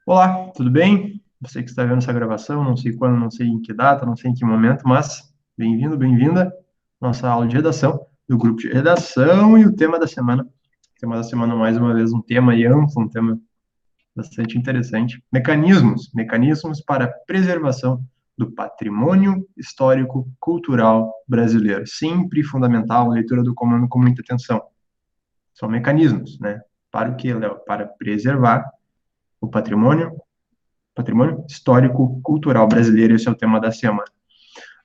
Olá, tudo bem? Você que está vendo essa gravação, não sei quando, não sei em que data, não sei em que momento, mas bem-vindo, bem-vinda à nossa aula de redação, do grupo de redação e o tema da semana. O tema da semana, mais uma vez, um tema aí amplo, um tema bastante interessante. Mecanismos para a preservação do patrimônio histórico cultural brasileiro. Sempre fundamental, a leitura do comando com muita atenção. São mecanismos, né? Para o quê, Léo? Para preservar o patrimônio histórico cultural brasileiro, esse é o tema da semana.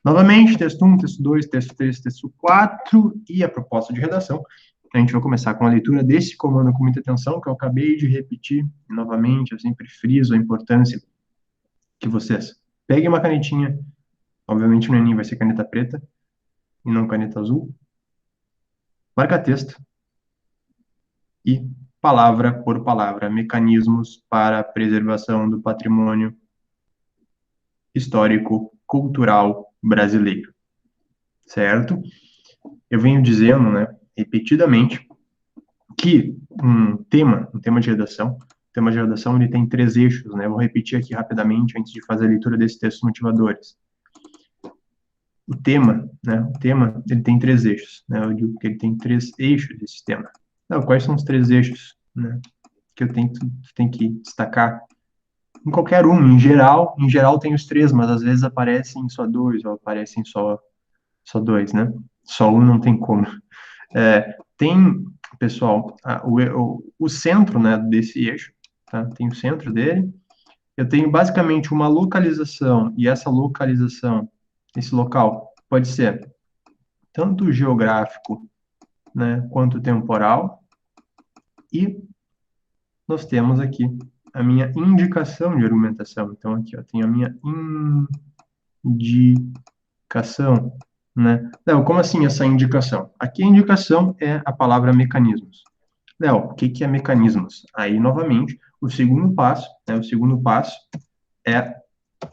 Novamente, texto 1, texto 2, texto 3, texto 4 e a proposta de redação. A gente vai começar com a leitura desse comando com muita atenção, que eu acabei de repetir novamente. Eu sempre friso a importância que vocês peguem uma canetinha, obviamente no Enem vai ser caneta preta e não caneta azul, marca texto e palavra por palavra, mecanismos para a preservação do patrimônio histórico cultural brasileiro, certo? Eu venho dizendo, né, repetidamente, que um tema de redação, ele tem três eixos, né? Eu vou repetir aqui rapidamente antes de fazer a leitura desses textos motivadores. O tema, ele tem três eixos, né? Eu digo que ele tem três eixos esse tema. Não, quais são os três eixos, né? Que eu tenho que destacar em qualquer um, em geral tem os três, mas às vezes aparecem só dois, ou aparecem só dois, né? Só um não tem como. Tem, pessoal, o centro, né, desse eixo, tá? Tem o centro dele. Eu tenho basicamente uma localização, e essa localização, esse local, pode ser tanto geográfico, né, quanto temporal. E nós temos aqui a minha indicação de argumentação. Então, aqui, eu tenho a minha indicação, né? Léo, como assim essa indicação? Aqui a indicação é a palavra mecanismos. Léo, o que que é mecanismos? Aí, novamente, o segundo passo, né, o segundo passo é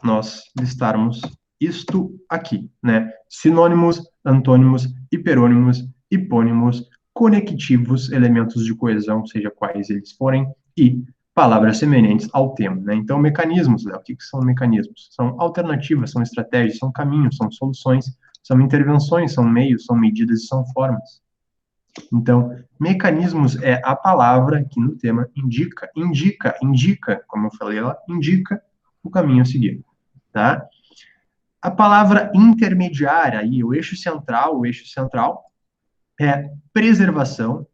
nós listarmos isto aqui, né? Sinônimos, antônimos, hiperônimos, hipônimos, conectivos, elementos de coesão, seja quais eles forem, e palavras semelhantes ao tema, né? Então, mecanismos, Léo, o que que são mecanismos? São alternativas, são estratégias, são caminhos, são soluções, são intervenções, são meios, são medidas e são formas. Então, mecanismos é a palavra que no tema indica, como eu falei lá, indica o caminho a seguir, tá? A palavra intermediária, aí, o eixo central é preservação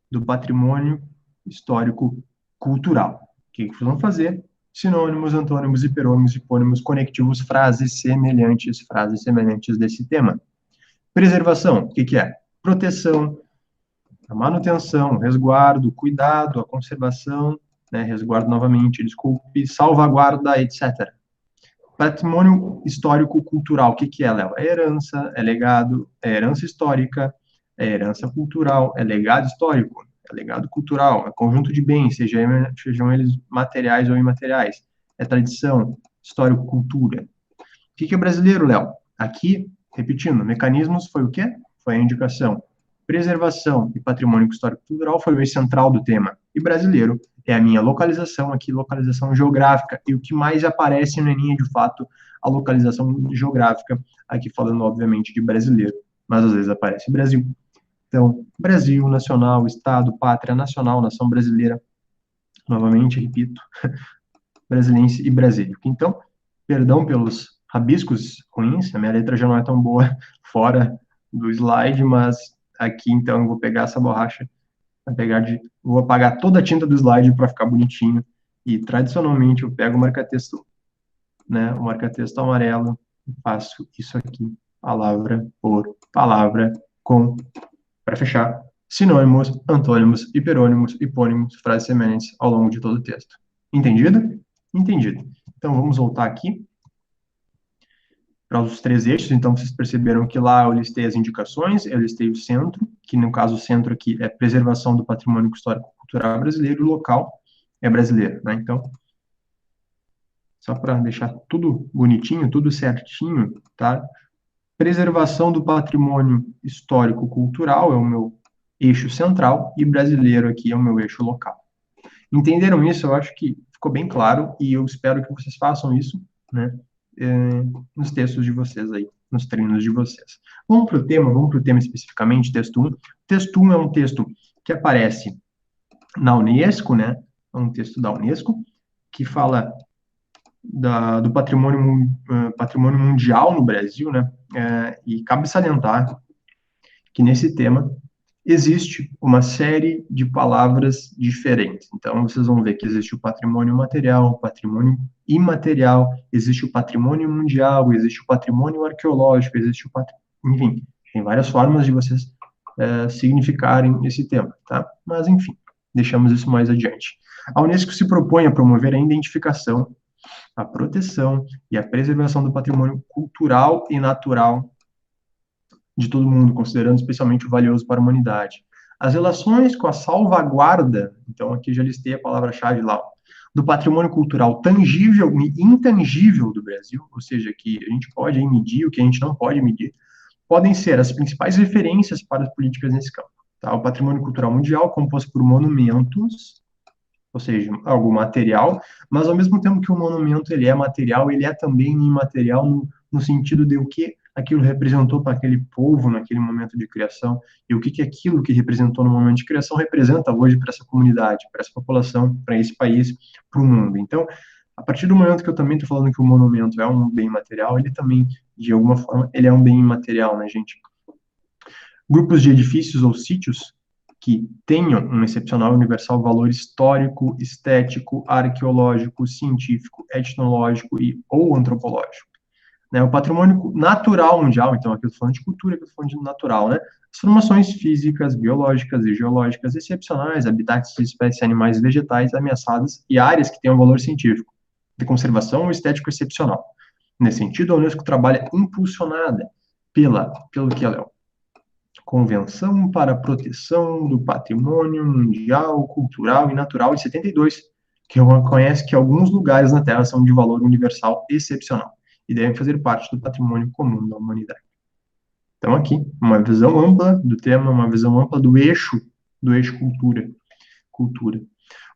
do patrimônio histórico cultural. O que vocês vão fazer? Sinônimos, antônimos, hiperônimos, hipônimos, conectivos, frases semelhantes desse tema. Preservação, o que que é? Proteção, a manutenção, resguardo, cuidado, a conservação, né, resguardo novamente, desculpe, salvaguarda, etc. Patrimônio histórico-cultural, o que que é, Léo? É herança, é legado, é herança histórica, é herança cultural, é legado histórico, é legado cultural, é conjunto de bens, sejam eles materiais ou imateriais, é tradição, histórico-cultura. O que que é brasileiro, Léo? Aqui, repetindo, mecanismos foi o quê? Foi a indicação. Preservação e patrimônio histórico-cultural foi o eixo central do tema. E brasileiro é a minha localização aqui, localização geográfica. E o que mais aparece no Enem é, de fato, a localização geográfica, aqui falando, obviamente, de brasileiro, mas às vezes aparece Brasil. Então, Brasil, nacional, Estado, pátria, nacional, nação brasileira, novamente, repito, brasilense e brasílico. Então, perdão pelos rabiscos ruins, a minha letra já não é tão boa fora do slide, mas aqui, então, eu vou pegar essa borracha, vou apagar toda a tinta do slide para ficar bonitinho, e tradicionalmente eu pego o marca-texto, né, o marca-texto amarelo, e faço isso aqui, palavra por palavra, para fechar, sinônimos, antônimos, hiperônimos, hipônimos, frases semelhantes ao longo de todo o texto. Entendido? Entendido. Então, vamos voltar aqui para os três eixos. Então, vocês perceberam que lá eu listei as indicações, eu listei o centro, que no caso o centro aqui é preservação do patrimônio histórico-cultural brasileiro, e o local é brasileiro, né? Então, só para deixar tudo bonitinho, tudo certinho, tá? Preservação do patrimônio histórico-cultural é o meu eixo central, e brasileiro aqui é o meu eixo local. Entenderam isso? Eu acho que ficou bem claro, e eu espero que vocês façam isso, né, nos textos de vocês aí, nos treinos de vocês. Vamos para o tema especificamente, texto 1. Texto 1 é um texto que aparece na Unesco, né, é um texto da Unesco, que fala do patrimônio mundial no Brasil, né, e cabe salientar que nesse tema existe uma série de palavras diferentes. Então, vocês vão ver que existe o patrimônio material, o patrimônio imaterial, existe o patrimônio mundial, existe o patrimônio arqueológico, existe o enfim, tem várias formas de vocês significarem esse tema, tá? Mas, enfim, deixamos isso mais adiante. A Unesco se propõe a promover a identificação, a proteção e a preservação do patrimônio cultural e natural de todo mundo, considerando especialmente o valioso para a humanidade. As relações com a salvaguarda, então aqui já listei a palavra-chave lá, do patrimônio cultural tangível e intangível do Brasil, ou seja, que a gente pode medir, o que a gente não pode medir, podem ser as principais referências para as políticas nesse campo. Tá? O patrimônio cultural mundial, composto por monumentos, ou seja, algo material, mas ao mesmo tempo que o monumento ele é material, ele é também imaterial no sentido de o que aquilo representou para aquele povo naquele momento de criação e o que aquilo que representou no momento de criação representa hoje para essa comunidade, para essa população, para esse país, para o mundo. Então, a partir do momento que eu também estou falando que o monumento é um bem material, ele também, de alguma forma, ele é um bem imaterial, né, gente? Grupos de edifícios ou sítios que tenham um excepcional universal valor histórico, estético, arqueológico, científico, etnológico ou antropológico. Né, o patrimônio natural mundial, então aqui eu estou falando de cultura, aqui eu estou falando de natural, né? As formações físicas, biológicas e geológicas excepcionais, habitats de espécies animais e vegetais ameaçadas e áreas que tenham valor científico, de conservação ou estético excepcional. Nesse sentido, a Unesco trabalha impulsionada pelo que, Léo? Convenção para a Proteção do Patrimônio Mundial, Cultural e Natural de 72, que reconhece que alguns lugares na Terra são de valor universal excepcional e devem fazer parte do patrimônio comum da humanidade. Então, aqui, uma visão ampla do tema, uma visão ampla do eixo cultura.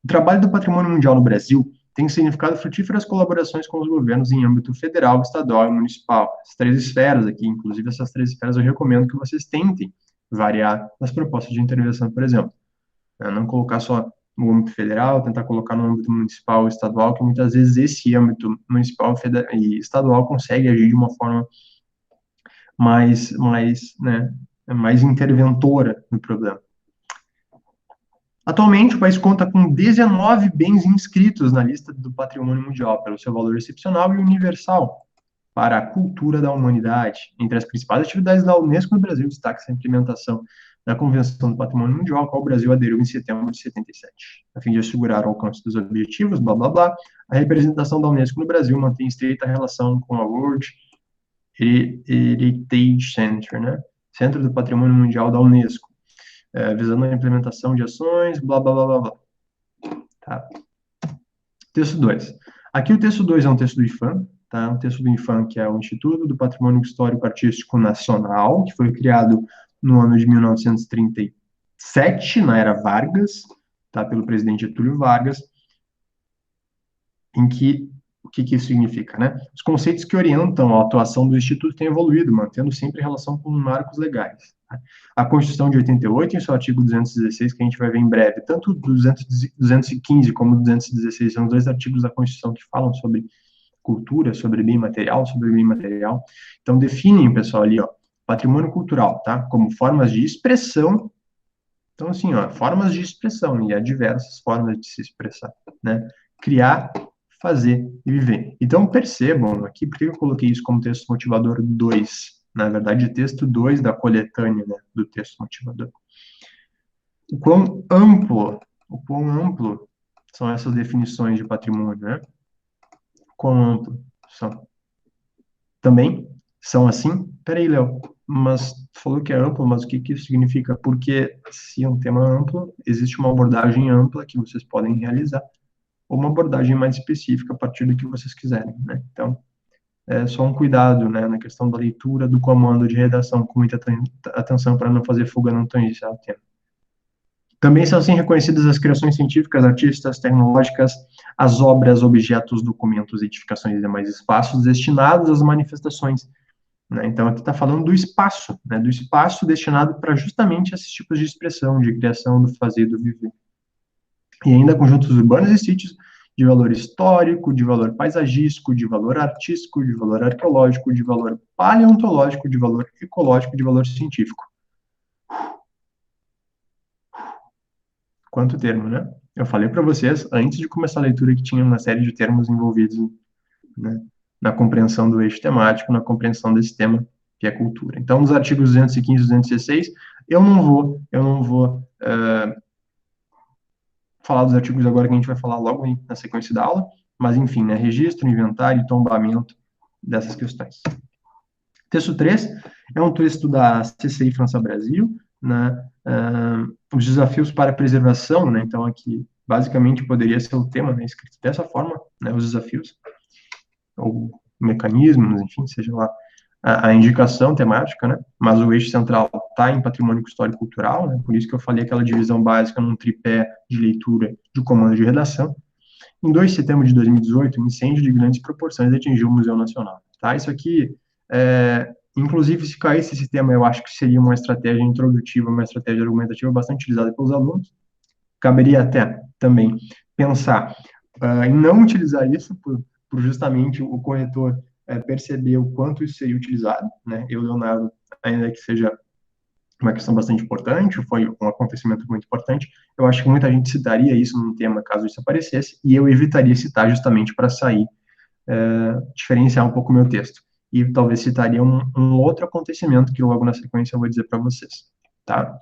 O trabalho do patrimônio mundial no Brasil tem significado frutíferas colaborações com os governos em âmbito federal, estadual e municipal. As três esferas aqui, inclusive essas três esferas, eu recomendo que vocês tentem variar nas propostas de intervenção, por exemplo. Não colocar só no âmbito federal, tentar colocar no âmbito municipal ou estadual, que muitas vezes esse âmbito municipal e estadual consegue agir de uma forma mais interventora no problema. Atualmente, o país conta com 19 bens inscritos na lista do Patrimônio Mundial, pelo seu valor excepcional e universal para a cultura da humanidade. Entre as principais atividades da Unesco no Brasil, destaca-se a implementação da Convenção do Patrimônio Mundial, a qual o Brasil aderiu em setembro de 77. A fim de assegurar o alcance dos objetivos, blá, blá, blá, a representação da Unesco no Brasil mantém estreita relação com a World Heritage Center, né? Centro do Patrimônio Mundial da Unesco, visando a implementação de ações, blá, blá, blá, blá, blá. Tá. Texto 2. Aqui o texto 2 é um texto do IPHAN, tá? Um texto do IPHAN, que é o Instituto do Patrimônio Histórico Artístico Nacional, que foi criado no ano de 1937, na era Vargas, tá? Pelo presidente Getúlio Vargas, em que o que isso significa, né? Os conceitos que orientam a atuação do Instituto têm evoluído, mantendo sempre relação com marcos legais. Tá? A Constituição de 88, em seu artigo 216, que a gente vai ver em breve, tanto 215 como 216 são os dois artigos da Constituição que falam sobre cultura, sobre bem material, Então, definem, pessoal, ali, ó, patrimônio cultural, tá? Como formas de expressão. Então, assim, ó, formas de expressão, e há diversas formas de se expressar, né? Criar, fazer e viver. Então, percebam aqui, por que eu coloquei isso como texto motivador 2? Na verdade, texto 2 da coletânea, né, do texto motivador. O quão amplo são essas definições de patrimônio, né? Quão amplo são. Também são assim? Peraí, Léo, mas falou que é amplo, mas o que isso significa? Porque se é um tema amplo, existe uma abordagem ampla que vocês podem realizar, ou uma abordagem mais específica a partir do que vocês quiserem, né? Então, é só um cuidado, né, na questão da leitura do comando de redação, com muita atenção para não fazer fuga não tangencial ao tema. Também são assim reconhecidas as criações científicas, artísticas, tecnológicas, as obras, objetos, documentos, edificações e demais espaços destinados às manifestações, né? Então, aqui está falando do espaço, né? Do espaço destinado para justamente esses tipos de expressão, de criação, do fazer, do viver. E ainda conjuntos urbanos e sítios de valor histórico, de valor paisagístico, de valor artístico, de valor arqueológico, de valor paleontológico, de valor ecológico, de valor científico. Quanto termo, né? Eu falei para vocês, antes de começar a leitura, que tinha uma série de termos envolvidos, né, na compreensão do eixo temático, na compreensão desse tema, que é cultura. Então, nos artigos 215 e 216, eu não vou falar dos artigos agora, que a gente vai falar logo na sequência da aula, mas, enfim, né, registro, inventário e tombamento dessas questões. Texto 3 é um texto da CCI França Brasil, né, os desafios para a preservação, né, então aqui basicamente poderia ser o tema, né, escrito dessa forma, né, os desafios, ou mecanismos, enfim, seja lá a indicação temática, né, mas o eixo central está em patrimônio histórico e cultural, né, por isso que eu falei aquela divisão básica num tripé de leitura de comando de redação. Em 2 de setembro de 2018, um incêndio de grandes proporções atingiu o Museu Nacional. Tá? Isso aqui, inclusive, se caísse esse tema, eu acho que seria uma estratégia introdutiva, uma estratégia argumentativa bastante utilizada pelos alunos. Caberia até também pensar em não utilizar isso, por justamente o corretor perceber o quanto isso seria utilizado. Né? Eu, Leonardo, ainda que seja uma questão bastante importante, foi um acontecimento muito importante, eu acho que muita gente citaria isso num tema caso isso aparecesse, e eu evitaria citar justamente para sair, diferenciar um pouco o meu texto. E talvez citaria um outro acontecimento que logo na sequência eu vou dizer para vocês, tá?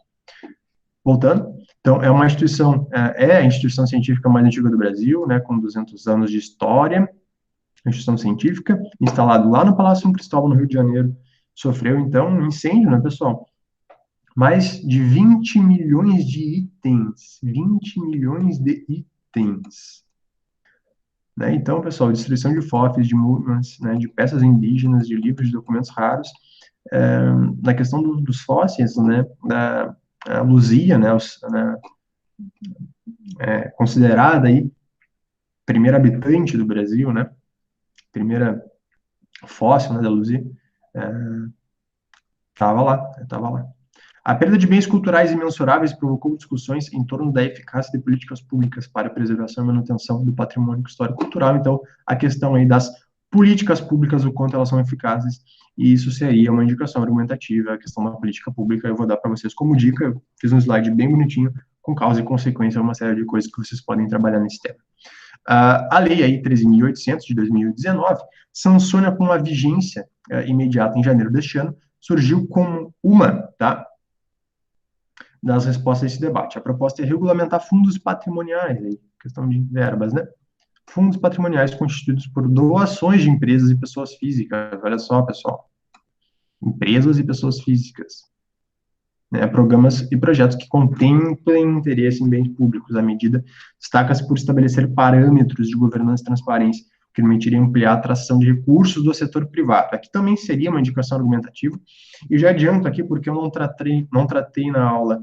Voltando, então, é uma instituição, é a instituição científica mais antiga do Brasil, né, com 200 anos de história, instituição científica, instalado lá no Palácio São Cristóvão, no Rio de Janeiro, sofreu, então, um incêndio, né, pessoal? Mais de 20 milhões de itens. 20 milhões de itens. Né? Então, pessoal, destruição de fósseis, de múmias, né, de peças indígenas, de livros, de documentos raros. Na questão dos fósseis, né, a Luzia, né, considerada aí primeira habitante do Brasil, né, primeira fóssil, né, da Luzia, estava lá. A perda de bens culturais imensuráveis provocou discussões em torno da eficácia de políticas públicas para a preservação e manutenção do patrimônio histórico-cultural. Então, a questão aí das políticas públicas, o quanto elas são eficazes, e isso seria uma indicação argumentativa, a questão da política pública, eu vou dar para vocês como dica, eu fiz um slide bem bonitinho, com causa e consequência, uma série de coisas que vocês podem trabalhar nesse tema. A lei aí 13.800 de 2019 sanciona com uma vigência imediata em janeiro deste ano, surgiu como uma, tá, das respostas a esse debate. A proposta é regulamentar fundos patrimoniais, aí, questão de verbas, né? Fundos patrimoniais constituídos por doações de empresas e pessoas físicas. Olha só, pessoal. Empresas e pessoas físicas. Né? Programas e projetos que contemplem interesse em bens públicos. A medida destaca-se por estabelecer parâmetros de governança e transparência que permitiria ampliar a atração de recursos do setor privado. Aqui também seria uma indicação argumentativa, e já adianto aqui, porque eu não tratei na aula,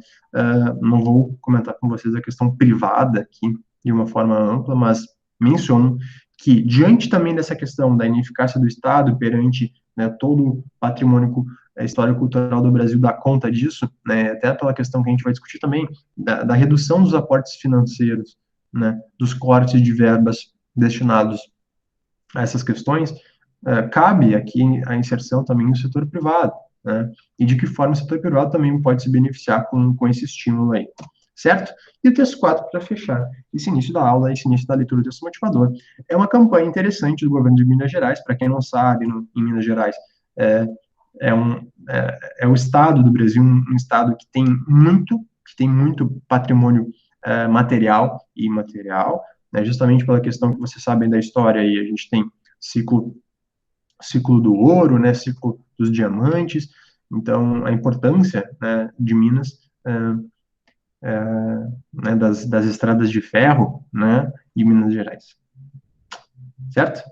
não vou comentar com vocês a questão privada aqui, de uma forma ampla, mas menciono que, diante também dessa questão da ineficácia do Estado perante, né, todo o patrimônio histórico-cultural do Brasil dar conta disso, né, até pela questão que a gente vai discutir também, da redução dos aportes financeiros, né, dos cortes de verbas destinados a essas questões, cabe aqui a inserção também no setor privado, né? E de que forma o setor privado também pode se beneficiar com esse estímulo aí, certo? E o texto 4, para fechar esse início da aula, esse início da leitura do texto motivador, é uma campanha interessante do governo de Minas Gerais. Para quem não sabe, em Minas Gerais é o estado do Brasil, um estado que tem muito patrimônio material e imaterial, né, justamente pela questão que vocês sabem da história aí, a gente tem ciclo do ouro, né, ciclo dos diamantes, então a importância, né, de Minas, né, das estradas de ferro, né, de Minas Gerais, certo?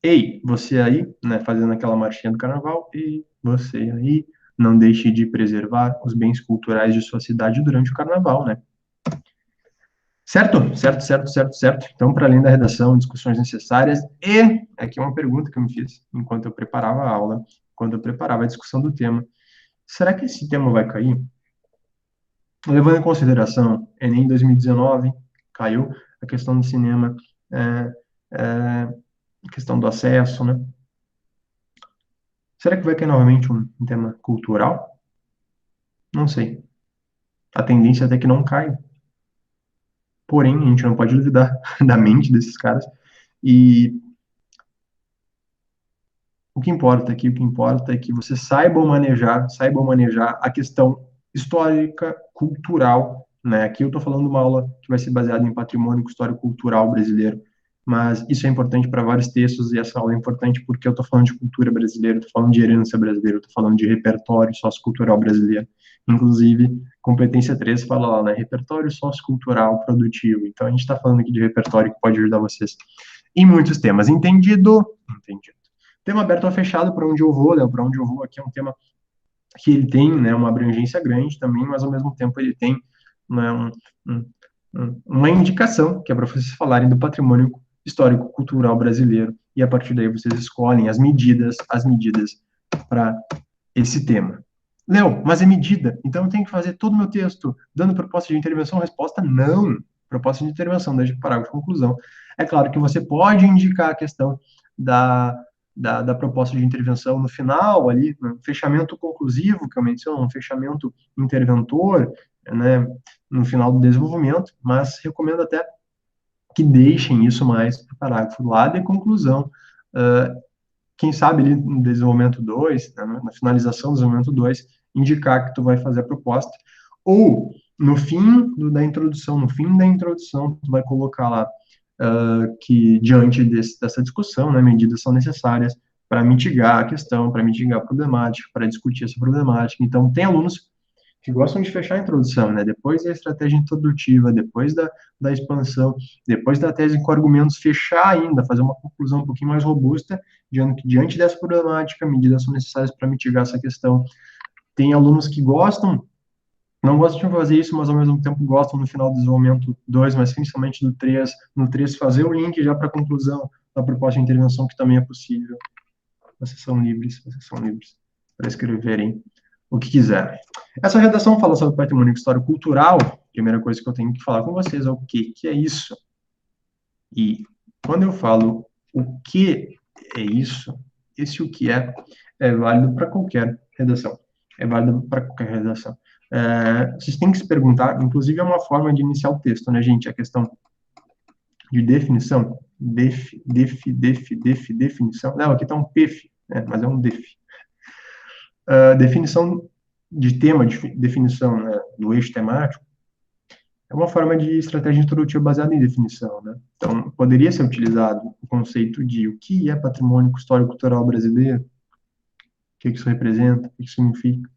Ei, você aí, né, fazendo aquela marchinha do carnaval, e você aí, não deixe de preservar os bens culturais de sua cidade durante o carnaval, né? Certo? Certo, certo, certo, certo. Então, para além da redação, discussões necessárias, e aqui é uma pergunta que eu me fiz enquanto eu preparava a aula, quando eu preparava a discussão do tema. Será que esse tema vai cair? Levando em consideração, Enem 2019, caiu a questão do cinema, é, a questão do acesso, né? Será que vai cair novamente um tema cultural? Não sei. A tendência é até que não caia. Porém, a gente não pode duvidar da mente desses caras. E o que importa é que você saibam manejar a questão histórica, cultural, né? Aqui eu estou falando de uma aula que vai ser baseada em patrimônio histórico-cultural brasileiro, mas isso é importante para vários textos e essa aula é importante porque eu estou falando de cultura brasileira, estou falando de herança brasileira, estou falando de repertório sociocultural brasileiro. Inclusive, competência 3 fala lá, né? Repertório sociocultural produtivo. Então, a gente está falando aqui de repertório que pode ajudar vocês em muitos temas. Entendido? Entendido. Tema aberto ou fechado, para onde eu vou, Léo, para onde eu vou aqui é um tema que ele tem, né, uma abrangência grande também, mas ao mesmo tempo ele tem, né, uma indicação, que é para vocês falarem do patrimônio histórico-cultural brasileiro, e a partir daí vocês escolhem as medidas para esse tema. Léo, mas é medida, então eu tenho que fazer todo o meu texto dando proposta de intervenção, resposta não. Proposta de intervenção, desde parágrafo de conclusão. É claro que você pode indicar a questão da proposta de intervenção no final, ali, no fechamento conclusivo, que eu menciono, um fechamento interventor, né, no final do desenvolvimento, mas recomendo até que deixem isso mais para o parágrafo lá de conclusão. Quem sabe ali no desenvolvimento 2, né, na finalização do desenvolvimento 2, indicar que tu vai fazer a proposta, ou no fim da introdução, tu vai colocar lá que diante dessa discussão, né, medidas são necessárias para mitigar a questão, para mitigar a problemática, para discutir essa problemática. Então, tem alunos que gostam de fechar a introdução, né? Depois da estratégia introdutiva, depois da expansão, depois da tese com argumentos, fechar ainda, fazer uma conclusão um pouquinho mais robusta, diante dessa problemática, medidas são necessárias para mitigar essa questão. Tem alunos que não gostam de fazer isso, mas ao mesmo tempo gostam no final do desenvolvimento 2, mas principalmente do 3, no 3 fazer o link já para a conclusão da proposta de intervenção, que também é possível. Vocês são livres para escreverem o que quiserem. Essa redação fala sobre patrimônio histórico cultural. Primeira coisa que eu tenho que falar com vocês é o que é isso. E quando eu falo o que é isso, esse o que é válido para qualquer redação. É válido para qualquer redação. Vocês têm que se perguntar, inclusive é uma forma de iniciar o texto, né, gente? A questão de definição, definição. Não, aqui está um PEF, né, mas é um def. Definição de tema, definição, né, do eixo temático, é uma forma de estratégia introdutiva baseada em definição, né? Então, poderia ser utilizado o conceito de o que é patrimônio histórico-cultural brasileiro, o que isso representa, o que isso significa.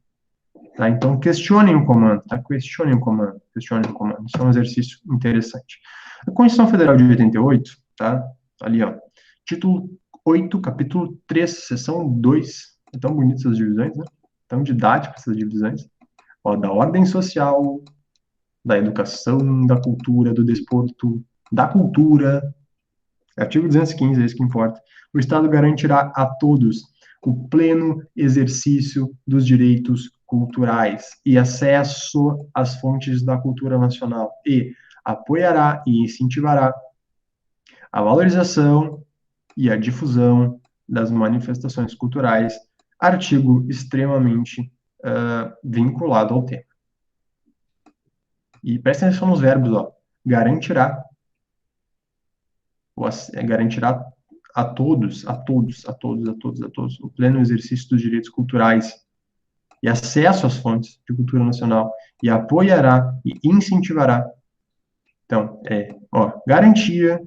Tá? Então, questionem o comando, tá? Questionem o comando. Isso é um exercício interessante. A Constituição Federal de 88, tá? Ali, ó. Título 8, capítulo 3, seção 2. É tão bonitas essas divisões, né? Tão didáticas essas divisões. Ó, da ordem social, da educação, da cultura, do desporto, da cultura. Artigo 215, é isso que importa. O Estado garantirá a todos o pleno exercício dos direitos culturais e acesso às fontes da cultura nacional e apoiará e incentivará a valorização e a difusão das manifestações culturais, artigo extremamente vinculado ao tema. E prestem atenção nos verbos, ó. Garantirá a todos, o pleno exercício dos direitos culturais e acesso às fontes de cultura nacional, e apoiará e incentivará. Então, garantia,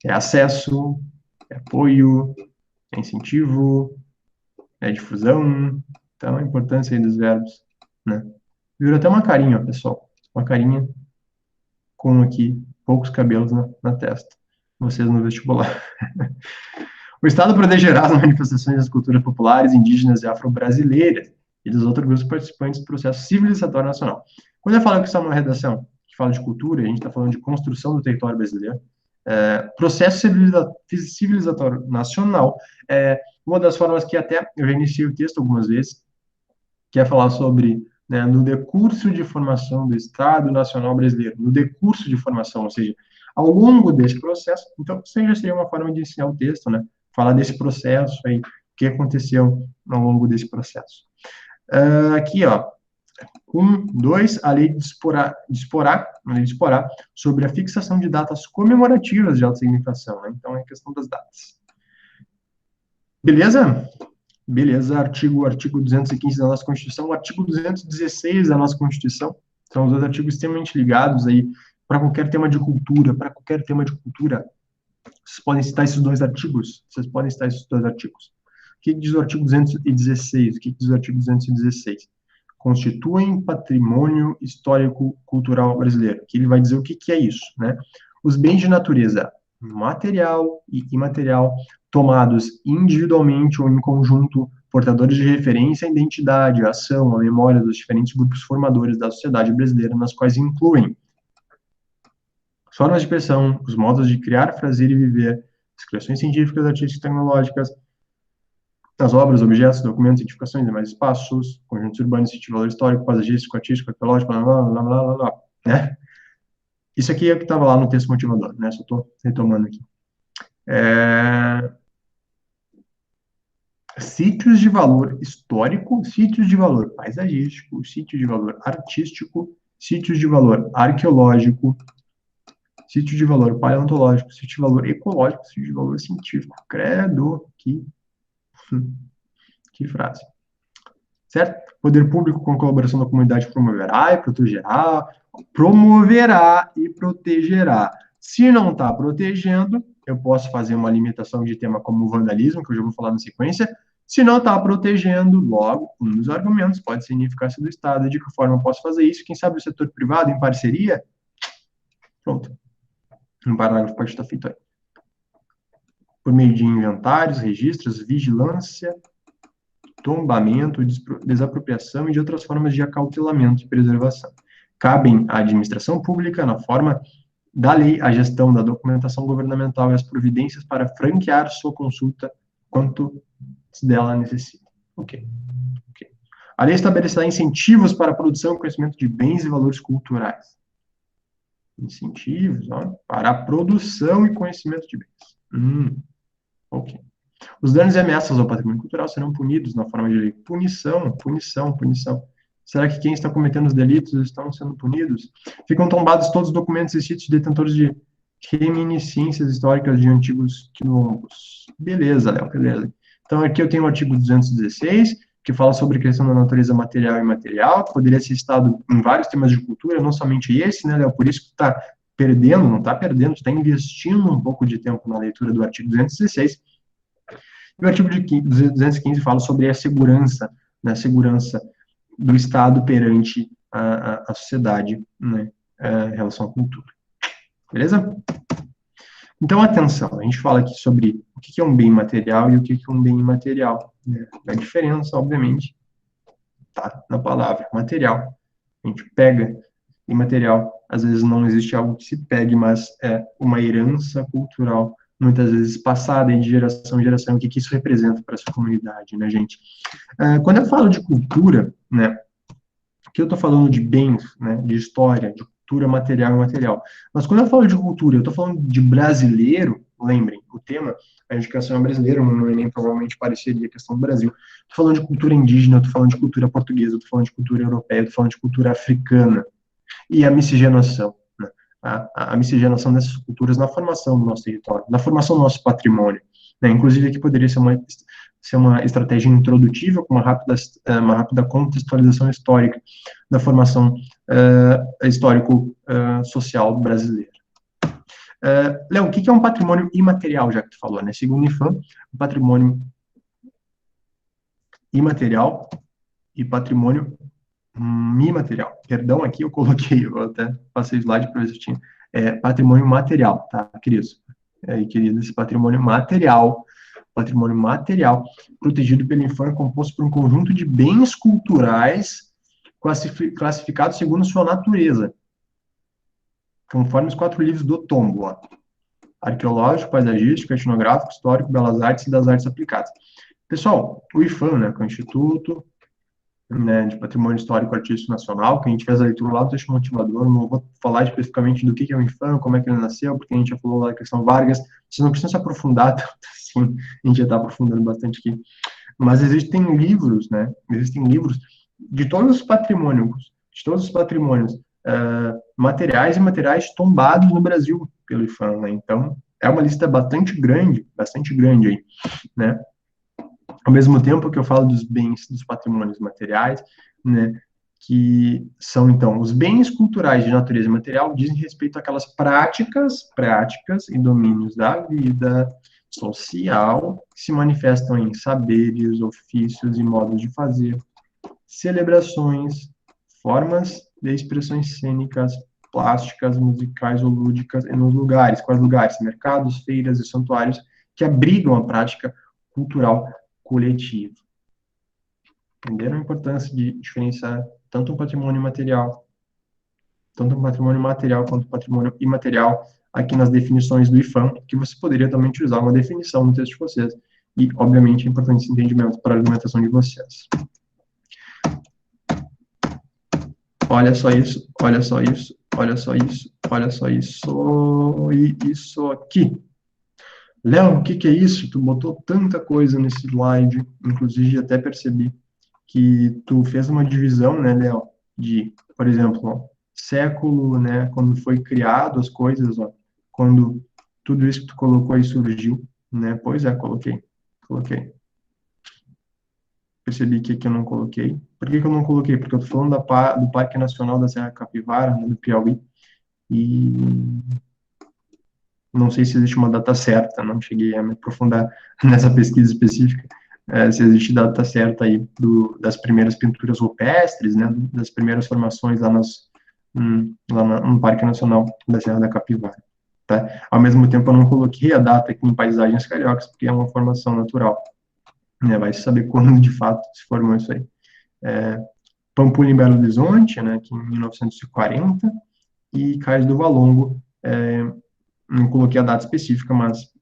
é acesso, é apoio, é incentivo, é difusão. Então, a importância aí dos verbos, né? Virou até uma carinha, ó, pessoal. Uma carinha com aqui poucos cabelos na testa. Vocês no vestibular. O Estado protegerá as manifestações das culturas populares, indígenas e afro-brasileiras e dos outros grupos participantes do processo civilizatório nacional. Quando eu falo que isso é uma redação que fala de cultura, a gente está falando de construção do território brasileiro. Processo civilizatório nacional, uma das formas que até eu já iniciei o texto algumas vezes, que é falar sobre, né, no decurso de formação do Estado Nacional Brasileiro, no decurso de formação, ou seja, ao longo desse processo. Então, isso já seria uma forma de iniciar o texto, né? Falar desse processo aí, o que aconteceu ao longo desse processo. Aqui, ó, 2, a lei de Esporá, sobre a fixação de datas comemorativas de alta significação, né? Então, é a questão das datas. Beleza? Beleza, artigo 215 da nossa Constituição, o artigo 216 da nossa Constituição, são os dois artigos extremamente ligados aí para qualquer tema de cultura, vocês podem citar esses dois artigos, O que diz o artigo 216? O que diz o artigo 216? Constituem patrimônio histórico-cultural brasileiro, que ele vai dizer o que é isso, né? Os bens de natureza material e imaterial, tomados individualmente ou em conjunto, portadores de referência à identidade, à ação, à memória dos diferentes grupos formadores da sociedade brasileira, nas quais incluem as formas de expressão, os modos de criar, fazer e viver, as criações científicas, artísticas e tecnológicas, as obras, objetos, documentos, edificações, demais espaços, conjuntos urbanos, sítio, valor histórico, paisagístico, artístico, arqueológico, blá, blá, blá, blá, blá, blá, né? Isso aqui é o que estava lá no texto motivador, né? Só estou retomando aqui. Sítios de valor histórico, sítios de valor paisagístico, sítios de valor artístico, sítios de valor arqueológico, sítio de valor paleontológico, sítio de valor ecológico, sítio de valor científico. Credo, que frase. Certo? Poder público, com colaboração da comunidade, promoverá e protegerá. Se não está protegendo, eu posso fazer uma limitação de tema como vandalismo, que eu já vou falar na sequência. Se não está protegendo, logo, um dos argumentos pode ser ineficácia do Estado. De que forma eu posso fazer isso? Quem sabe o setor privado, em parceria? Pronto. Um parágrafo pode estar feito aí. Por meio de inventários, registros, vigilância, tombamento, desapropriação e de outras formas de acautelamento e preservação. Cabem à administração pública, na forma da lei, a gestão da documentação governamental e as providências para franquear sua consulta quanto dela necessita. Ok. A lei estabelecerá incentivos para a produção e conhecimento de bens e valores culturais. Incentivos, ó, para a produção e conhecimento de bens. Ok. Os danos e ameaças ao patrimônio cultural serão punidos na forma de lei. Punição. Será que quem está cometendo os delitos estão sendo punidos? Ficam tombados todos os documentos e sítios detentores de reminiscências históricas de antigos quilombos. Beleza, Léo, beleza. Então, aqui eu tenho o artigo 216, que fala sobre a questão da natureza material e imaterial, que poderia ser citado em vários temas de cultura, não somente esse, né, Léo? Por isso que está perdendo, não está perdendo, está investindo um pouco de tempo na leitura do artigo 216. E o artigo 215 fala sobre a segurança, né, a segurança do Estado perante a sociedade, né, em relação à cultura. Beleza? Então, atenção, a gente fala aqui sobre o que é um bem material e o que é um bem imaterial. Né? A diferença, obviamente, está na palavra material. A gente pega imaterial, às vezes não existe algo que se pegue, mas é uma herança cultural, muitas vezes passada de geração em geração. O que isso representa para essa comunidade, né, gente? Quando eu falo de cultura, né, que eu estou falando de bens, né, de história, de cultura material e imaterial. Mas quando eu falo de cultura, eu estou falando de brasileiro, lembrem, o tema, a educação é brasileira, no Enem provavelmente pareceria a questão do Brasil. Estou falando de cultura indígena, estou falando de cultura portuguesa, estou falando de cultura europeia, estou falando de cultura africana. E a miscigenação, né? A miscigenação dessas culturas na formação do nosso território, na formação do nosso patrimônio. Né? Inclusive, aqui poderia ser uma estratégia introdutiva, com uma rápida contextualização histórica da formação histórico-social brasileira. Léo, o que é um patrimônio imaterial, já que tu falou, né? Segundo o IFAM, o patrimônio imaterial e patrimônio imaterial. Perdão, aqui eu coloquei, eu até passei o slide para ver se eu tinha. Patrimônio material, tá, queridos? Queridos, esse patrimônio material, protegido pelo INFAM, composto por um conjunto de bens culturais classificados segundo sua natureza. conforme os 4 livros do tombo, ó. Arqueológico, paisagístico, etnográfico, histórico, belas artes e das artes aplicadas. Pessoal, o IFAM, né, que é o Instituto, né, de Patrimônio Histórico Artístico Nacional, que a gente fez a leitura lá do texto motivador, não vou falar especificamente do que é o IFAM, como é que ele nasceu, porque a gente já falou lá da questão Vargas, vocês não precisam se aprofundar tanto assim, a gente já está aprofundando bastante aqui. Mas existem livros, né, existem livros de todos os patrimônios, materiais e materiais tombados no Brasil pelo IFAM, né, então é uma lista bastante grande aí, né, ao mesmo tempo que eu falo dos bens, dos patrimônios materiais, né, que são, então, os bens culturais de natureza material dizem respeito àquelas práticas e domínios da vida social que se manifestam em saberes, ofícios e modos de fazer, celebrações, formas de expressões cênicas, plásticas, musicais ou lúdicas, e nos lugares, quais lugares? Mercados, feiras e santuários que abrigam a prática cultural coletiva. Entenderam a importância de diferenciar tanto o patrimônio material, tanto o patrimônio material quanto o patrimônio imaterial, aqui nas definições do IFAM, que você poderia também utilizar uma definição no texto de vocês. E, obviamente, é importante esse entendimento para a argumentação de vocês. Olha só isso, olha só isso, olha só isso, olha só isso, e isso aqui. Léo, o que que é isso? Tu botou tanta coisa nesse slide, inclusive até percebi que tu fez uma divisão, né, Léo, de, por exemplo, ó, século, né, quando foi criado as coisas, ó, quando tudo isso que tu colocou aí surgiu, né, pois é, coloquei. Percebi que aqui eu não coloquei. Por que que eu não coloquei? Porque eu tô falando do Parque Nacional da Serra Capivara, né, do Piauí, e não sei se existe uma data certa, não cheguei a me aprofundar nessa pesquisa específica, se existe data certa aí das primeiras pinturas rupestres, né, das primeiras formações lá, no Parque Nacional da Serra da Capivara. Tá? Ao mesmo tempo, eu não coloquei a data aqui em paisagens cariocas, porque é uma formação natural. Né, vai saber quando, de fato, se formou isso aí. Pampulha em Belo Horizonte, né, aqui em 1940, e Cais do Valongo, não coloquei a data específica, mas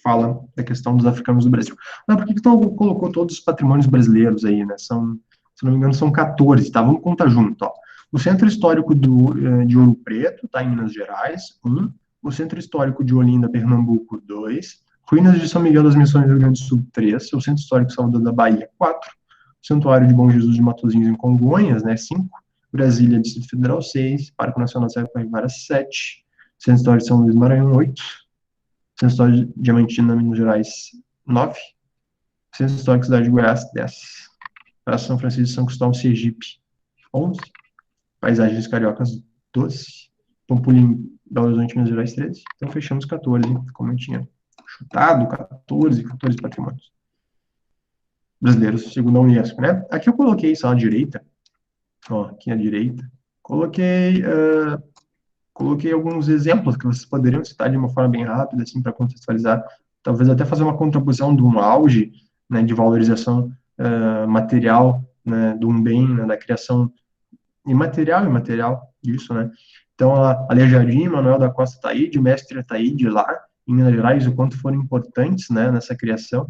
fala da questão dos africanos do Brasil. Não, por que que tu colocou todos os patrimônios brasileiros aí, né? São, se não me engano, são 14, tá? Vamos contar junto, ó. O Centro Histórico de Ouro Preto, tá, em Minas Gerais, 1. O Centro Histórico de Olinda, Pernambuco, 2. Ruínas de São Miguel das Missões, Rio Grande do Sul, 3. O Centro Histórico de Salvador da Bahia, 4. O Santuário de Bom Jesus de Matosinhos, em Congonhas, né, 5. Brasília, Distrito Federal, 6. Parque Nacional Serra Capivara, 7. Centro Histórico de São Luís, Maranhão, 8. Centro Histórico de Diamantina, Minas Gerais, 9. Centro Histórico Cidade de Goiás, 10. Praça São Francisco de São Cristóvão, Sergipe, 11. Paisagens Cariocas, 12. Pampulim, Belo Horizonte, Minas Gerais, 13. Então, fechamos 14, como eu tinha chutado, 14 patrimônios brasileiros, segundo a Unesco, né? Aqui eu coloquei só à direita, ó, aqui à direita, coloquei alguns exemplos que vocês poderiam citar de uma forma bem rápida, assim, para contextualizar, talvez até fazer uma contraposição de um auge, né, de valorização material, né, de um bem, né, da criação imaterial e material disso, né. Então, a Aleijadinho, Manuel da Costa Taíde, Mestre Taíde lá, em Minas Gerais, o quanto foram importantes, né, nessa criação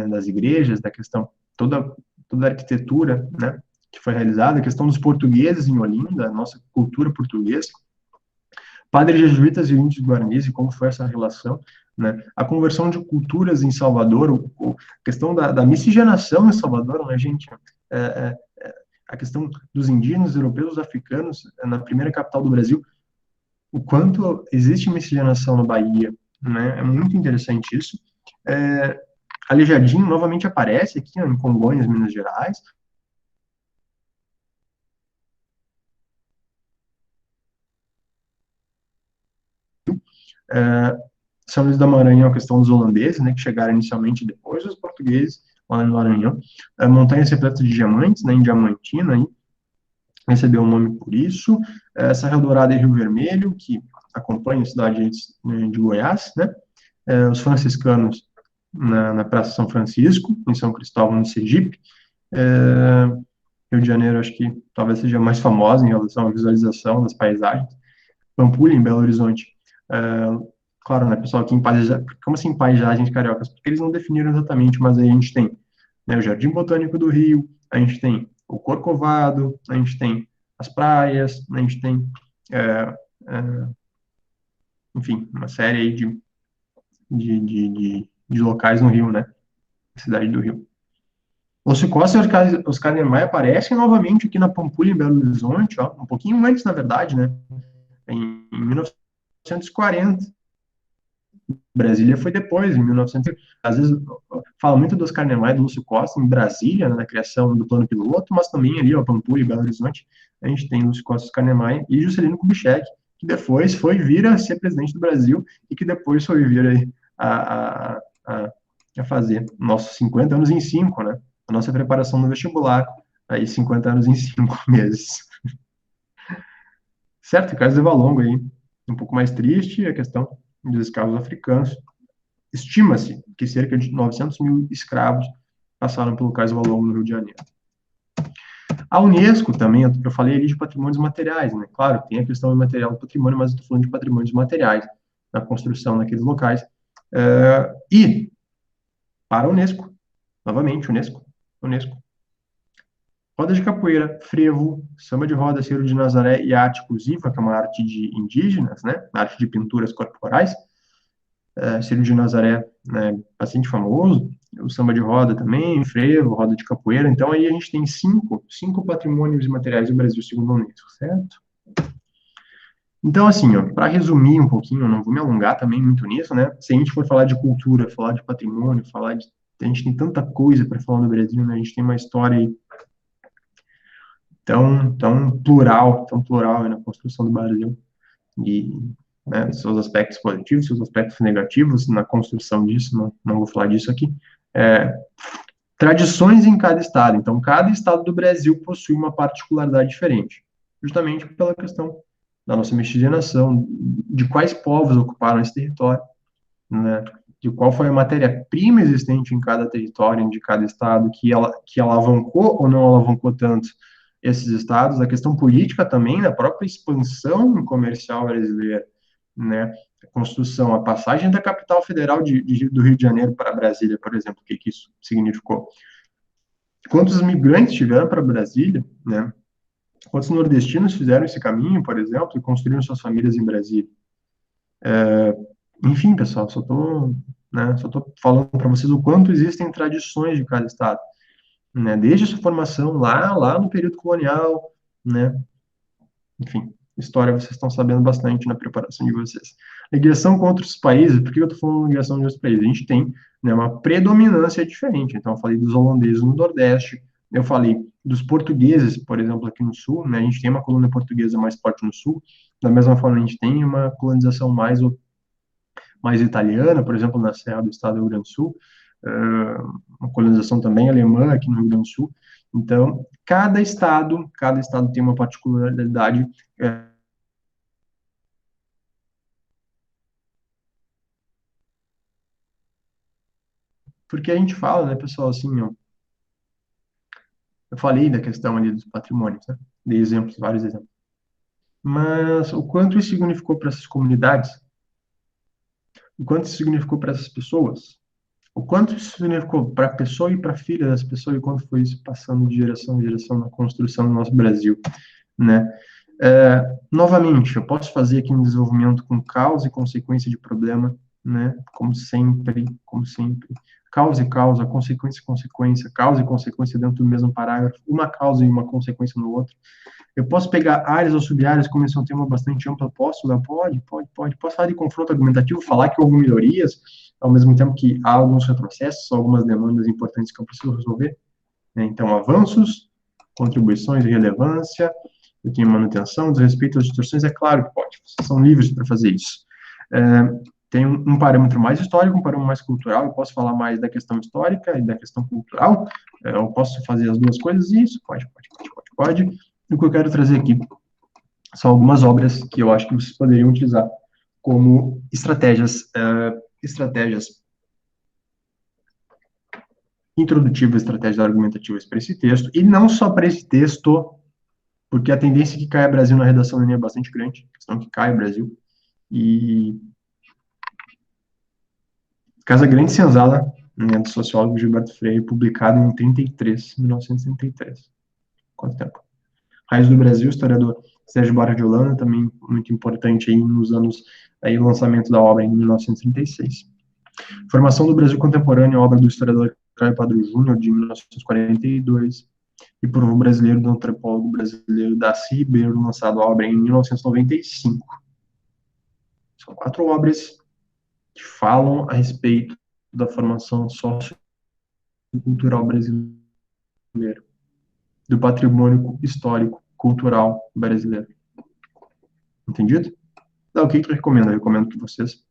das igrejas, da questão, toda a arquitetura, né, que foi realizada, a questão dos portugueses em Olinda, a nossa cultura portuguesa, padres jesuítas e índios guaranis, e como foi essa relação, né? A conversão de culturas em Salvador, a questão da miscigenação em Salvador, né, gente? A questão dos indígenas, europeus, africanos, na primeira capital do Brasil, o quanto existe miscigenação na Bahia, né? É muito interessante isso. Aleijadinho novamente aparece aqui, ó, em Congonhas, Minas Gerais. São Luís da Maranhão, a questão dos holandeses, né, que chegaram inicialmente depois dos portugueses, lá no Maranhão. Montanhas repletas de diamantes, né, em Diamantina, aí, recebeu o nome por isso. Serra Dourada e Rio Vermelho, que acompanha a cidade de Goiás, né. Os franciscanos na Praça São Francisco, em São Cristóvão, no Sergipe. Rio de Janeiro, acho que talvez seja mais famosa em relação à visualização das paisagens. Pampulha, em Belo Horizonte. Claro, né, pessoal, aqui em Paisagem, como assim paisagens cariocas? Porque eles não definiram exatamente, mas aí a gente tem, né, o Jardim Botânico do Rio, a gente tem o Corcovado, a gente tem as praias, a gente tem, é, é, enfim, uma série aí de locais no Rio, né, cidade do Rio. Os Costa e Oscar Niemeyer aparecem novamente aqui na Pampulha, em Belo Horizonte, ó, um pouquinho antes, na verdade, né, em 1940. Brasília foi depois, em 1900. Às vezes, fala muito do Oscar Niemeyer e do Lúcio Costa em Brasília, né, na criação do plano piloto, mas também ali, ó, Pampulha e Belo Horizonte, a gente tem Lúcio Costa, Oscar Niemeyer e Juscelino Kubitschek, que depois foi vir a ser presidente do Brasil e que depois foi vir aí a fazer nossos 50 anos em 5, né? A nossa preparação no vestibular, aí 50 anos em 5 meses. Certo, o caso de Valongo aí, um pouco mais triste, a questão dos escravos africanos. Estima-se que cerca de 900 mil escravos passaram pelo Cais Valongo no Rio de Janeiro. A Unesco também, eu falei ali de patrimônios materiais, né? Claro, tem a questão imaterial do patrimônio, mas eu estou falando de patrimônios materiais na construção naqueles locais. E, para a Unesco, novamente, Unesco, roda de capoeira, frevo, samba de roda, Ciro de Nazaré e arte inclusiva, que é uma arte de indígenas, né? Arte de pinturas corporais. Ciro de Nazaré, né, bastante famoso, o samba de roda também, frevo, roda de capoeira. Então, aí a gente tem cinco patrimônios imateriais do Brasil, segundo a Unesco, certo? Então, assim, para resumir um pouquinho, eu não vou me alongar também muito nisso, né? Se a gente for falar de cultura, falar de patrimônio, falar de. A gente tem tanta coisa para falar no Brasil, né? A gente tem uma história aí tão plural aí na construção do Brasil. E né, seus aspectos positivos, seus aspectos negativos na construção disso, não vou falar disso aqui. É, tradições em cada estado. Então, cada estado do Brasil possui uma particularidade diferente, justamente pela questão da nossa miscigenação, de quais povos ocuparam esse território, né, de qual foi a matéria-prima existente em cada território, de cada estado, que alavancou ou não alavancou tanto esses estados, a questão política também, da própria expansão comercial brasileira, né, a construção, a passagem da capital federal do Rio de Janeiro para Brasília, por exemplo, o que isso significou? Quantos migrantes tiveram para Brasília, né? Quantos nordestinos fizeram esse caminho, por exemplo, e construíram suas famílias em Brasília? Enfim, pessoal, só tô falando para vocês o quanto existem tradições de cada estado, né? Desde a sua formação lá no período colonial, né? Enfim, história vocês estão sabendo bastante na preparação de vocês. Ligação com outros países, por que eu estou falando ligação de outros países? A gente tem, né, uma predominância diferente. Então, eu falei dos holandeses no Nordeste, eu falei dos portugueses, por exemplo, aqui no Sul, né? A gente tem uma colônia portuguesa mais forte no Sul. Da mesma forma, a gente tem uma colonização mais italiana, por exemplo, na Serra do Estado do Rio Grande do Sul, uma colonização também alemã aqui no Rio Grande do Sul. Então, cada estado tem uma particularidade. Porque a gente fala, né, pessoal, assim, ó, eu falei da questão ali dos patrimônios, né, de exemplos, vários exemplos. Mas o quanto isso significou para essas comunidades, o quanto isso significou para essas pessoas, o quanto isso significou para a pessoa e para a filha dessa pessoa, e quanto foi isso passando de geração em geração na construção do nosso Brasil, né? Novamente, eu posso fazer aqui um desenvolvimento com causa e consequência de problema, né? Como sempre. Causa e causa, consequência e consequência, causa e consequência dentro do mesmo parágrafo, uma causa e uma consequência no outro. Eu posso pegar áreas ou sub-áreas, como esse é um tema bastante amplo, posso, né? Pode. Posso falar de confronto argumentativo, falar que houve melhorias, ao mesmo tempo que há alguns retrocessos, algumas demandas importantes que eu preciso resolver, né? Então, avanços, contribuições e relevância, eu tenho manutenção, desrespeito às distorções, é claro que pode, vocês são livres para fazer isso. Tem um parâmetro mais histórico, um parâmetro mais cultural, eu posso falar mais da questão histórica e da questão cultural, eu posso fazer as duas coisas, e isso, pode. E o que eu quero trazer aqui são algumas obras que eu acho que vocês poderiam utilizar como estratégias introdutivas, estratégias argumentativas para esse texto, e não só para esse texto porque a tendência que caia Brasil na redação do Enem é bastante grande, a questão que caia Brasil, e Casa Grande Senzala, né, do sociólogo Gilberto Freire, publicado em 1933. Quanto tempo? Raiz do Brasil, historiador Sérgio Barra de Holanda, também muito importante aí nos anos, aí o lançamento da obra em 1936. Formação do Brasil Contemporâneo, obra do historiador Caio Padro Júnior, de 1942, e por um brasileiro, do antropólogo brasileiro Darcy Ribeiro, lançado a obra em 1995. São 4 obras que falam a respeito da formação sociocultural brasileira, do patrimônio histórico, cultural brasileiro. Entendido? Então, o que eu recomendo? Eu recomendo que vocês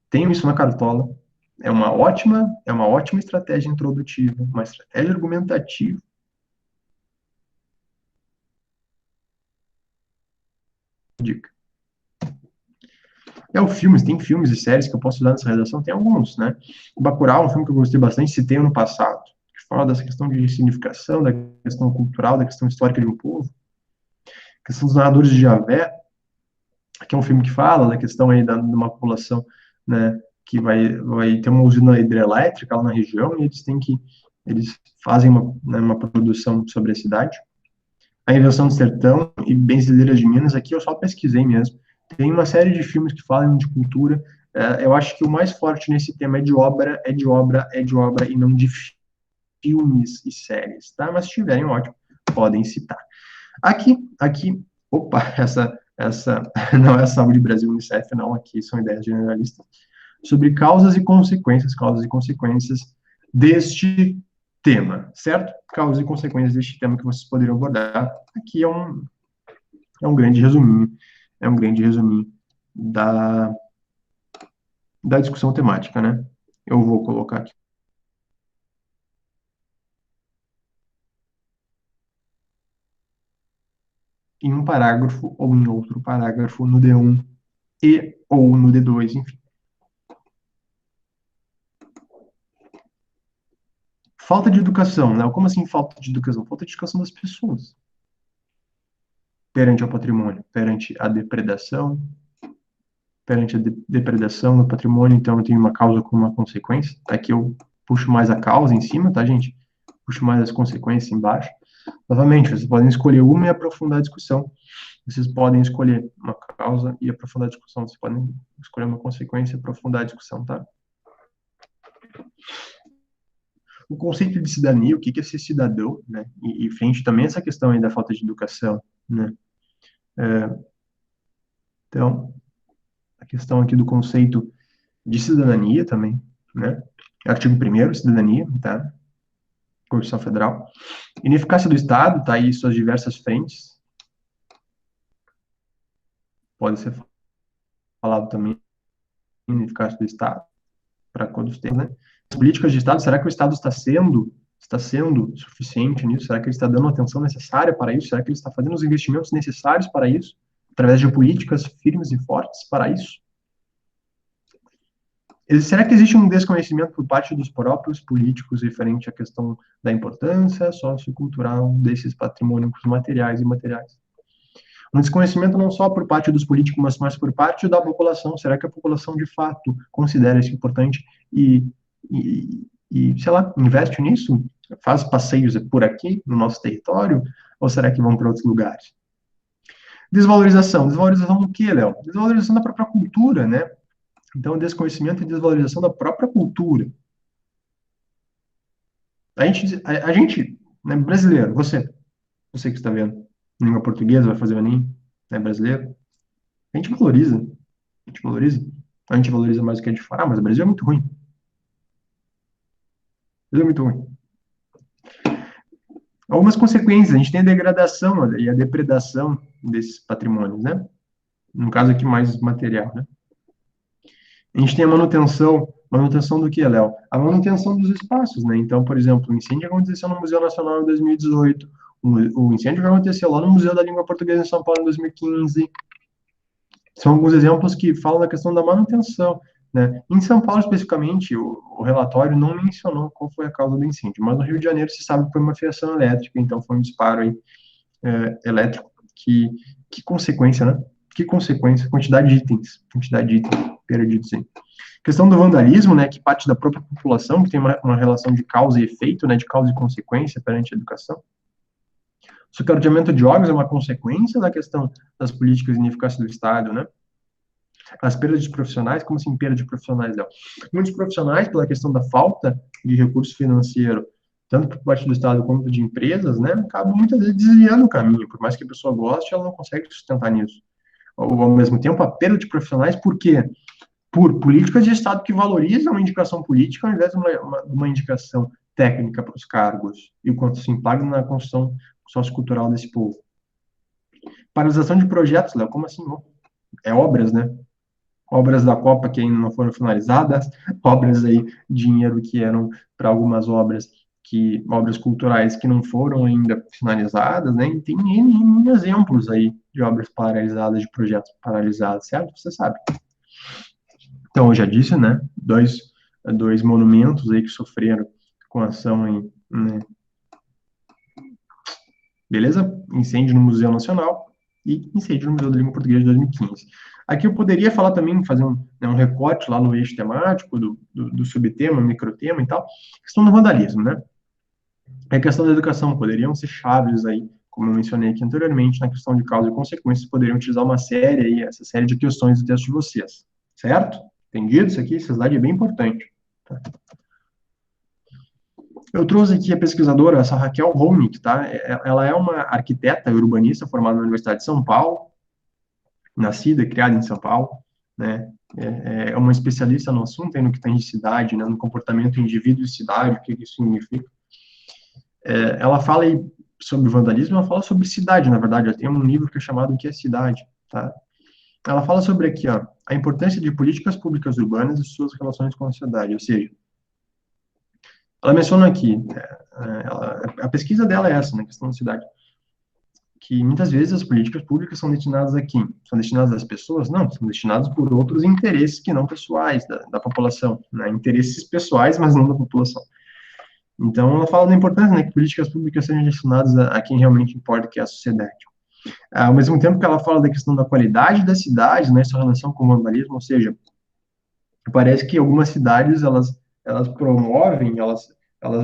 tenham isso na cartola. É uma ótima estratégia introdutiva, uma estratégia argumentativa. Dica. Tem filmes e séries que eu posso usar nessa redação, tem alguns, né? O Bacurau é um filme que eu gostei bastante, citei ano passado, que fala dessa questão de significação, da questão cultural, da questão histórica de um povo, a questão dos narradores de Javé, que é um filme que fala da questão aí de uma população, né, que vai ter uma usina hidrelétrica lá na região, e eles fazem uma produção sobre a cidade. A Invenção do Sertão e Benzedeira de Minas, aqui eu só pesquisei mesmo. Tem uma série de filmes que falam de cultura. Eu acho que o mais forte nesse tema e não de filmes e séries, tá? Mas se tiverem, ótimo, podem citar. Aqui, opa, essa não é a Saúde Brasil Unicef, não, aqui são ideias generalistas, sobre causas e consequências deste tema, certo? Causas e consequências deste tema que vocês poderiam abordar. Aqui é um grande resuminho da discussão temática, né? Eu vou colocar aqui em um parágrafo ou em outro parágrafo no D1 e ou no D2, enfim. Falta de educação, né? Como assim falta de educação? Falta de educação das pessoas perante ao patrimônio, perante a depredação do patrimônio, então eu tenho uma causa com uma consequência. Aqui eu puxo mais a causa em cima, tá, gente? Puxo mais as consequências embaixo. Novamente, vocês podem escolher uma e aprofundar a discussão. Vocês podem escolher uma causa e aprofundar a discussão. Vocês podem escolher uma consequência e aprofundar a discussão, tá? O conceito de cidadania, o que é ser cidadão, né? E frente também a essa questão aí da falta de educação, né? Então, a questão aqui do conceito de cidadania também, né? Artigo 1º, cidadania, tá? Constituição Federal. Ineficácia do Estado, tá aí suas diversas frentes. Pode ser falado também ineficácia do Estado, para quando os temas, né? As políticas de Estado, será que o Estado está sendo suficiente nisso? Será que ele está dando a atenção necessária para isso? Será que ele está fazendo os investimentos necessários para isso? Através de políticas firmes e fortes para isso? Será que existe um desconhecimento por parte dos próprios políticos referente à questão da importância sociocultural desses patrimônios materiais e imateriais? Um desconhecimento não só por parte dos políticos, mas por parte da população. Será que a população, de fato, considera isso importante sei lá, investe nisso? Faz passeios por aqui, no nosso território? Ou será que vão para outros lugares? Desvalorização. Desvalorização do quê, Léo? Desvalorização da própria cultura, né? Então, desconhecimento e desvalorização da própria cultura. A gente, né, brasileiro, você que está vendo, língua portuguesa, vai fazer o Enem, né, brasileiro, a gente valoriza, a gente valoriza mais do que a gente fala, mas o Brasil é muito ruim. O Brasil é muito ruim. Algumas consequências, a gente tem a degradação e a depredação desses patrimônios, né? No caso aqui, mais material, né? A gente tem a manutenção do que, Léo? A manutenção dos espaços, né? Então, por exemplo, o incêndio que aconteceu no Museu Nacional em 2018, o incêndio que aconteceu lá no Museu da Língua Portuguesa em São Paulo em 2015, são alguns exemplos que falam da questão da manutenção, né? Em São Paulo, especificamente, o relatório não mencionou qual foi a causa do incêndio, mas no Rio de Janeiro se sabe que foi uma fiação elétrica, então foi um disparo aí, elétrico Que consequência, né? Que consequência, quantidade de itens, perdidos aí. Questão do vandalismo, né, que parte da própria população, que tem uma relação de causa e efeito, né, de causa e consequência perante a educação. O superadiamento de órgãos é uma consequência da questão das políticas de ineficácia do Estado, né? As perdas de profissionais, como assim perda de profissionais, Léo? Muitos profissionais, pela questão da falta de recurso financeiro, tanto por parte do Estado quanto de empresas, né, acabam muitas vezes desviando o caminho. Por mais que a pessoa goste, ela não consegue sustentar nisso. Ou, ao mesmo tempo, a perda de profissionais, por quê? Por políticas de Estado que valorizam a indicação política ao invés de uma indicação técnica para os cargos e o quanto se impacta na construção sociocultural desse povo. Paralisação de projetos, Léo, como assim? É obras, né? Obras da Copa que ainda não foram finalizadas, obras aí, dinheiro que eram para algumas obras culturais que não foram ainda finalizadas, né? E tem N exemplos aí de obras paralisadas, de projetos paralisados, certo? Você sabe. Então, eu já disse, né? Dois monumentos aí que sofreram com ação em, né? Beleza? Incêndio no Museu Nacional e incêndio no Museu da Língua Portuguesa de 2015. Aqui eu poderia falar também, fazer um recorte lá no eixo temático, do subtema, microtema e tal, questão do vandalismo, né? A questão da educação, poderiam ser chaves aí, como eu mencionei aqui anteriormente, na questão de causa e consequências, poderiam utilizar uma série aí, essa série de questões do texto de vocês, certo? Entendido isso aqui? Essa slide é bem importante. Tá? Eu trouxe aqui a pesquisadora, essa Raquel Homick, tá? Ela é uma arquiteta e urbanista formada na Universidade de São Paulo, nascida e criada em São Paulo, né? É uma especialista no assunto, no que tem de cidade, né? No comportamento indivíduo e cidade, o que isso significa. Ela fala aí sobre vandalismo, ela fala sobre cidade, na verdade. Ela tem um livro que é chamado O que é Cidade, tá? Ela fala sobre aqui, ó, a importância de políticas públicas urbanas e suas relações com a sociedade, ou seja, ela menciona aqui, a pesquisa dela é essa, na questão da cidade, que muitas vezes as políticas públicas são destinadas a quem? São destinadas às pessoas? Não, são destinadas por outros interesses que não pessoais da população, né? Interesses pessoais, mas não da população. Então, ela fala da importância, né, que políticas públicas sejam destinadas a quem realmente importa, que é a sociedade. Ao mesmo tempo que ela fala da questão da qualidade da cidade, né, sua relação com o vandalismo, ou seja, parece que algumas cidades, elas promovem, elas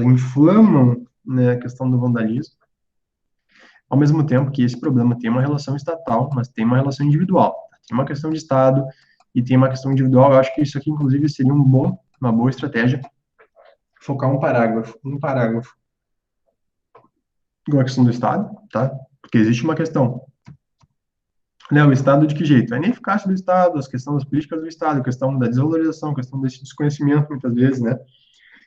inflamam, né, a questão do vandalismo, ao mesmo tempo que esse problema tem uma relação estatal, mas tem uma relação individual. Tem uma questão de Estado e tem uma questão individual. Eu acho que isso aqui, inclusive, seria uma boa estratégia, focar um parágrafo, igual a questão do Estado, tá? Porque existe uma questão. Né, o Estado de que jeito? A ineficácia do Estado, as questões das políticas do Estado, a questão da desvalorização, a questão desse desconhecimento, muitas vezes, né?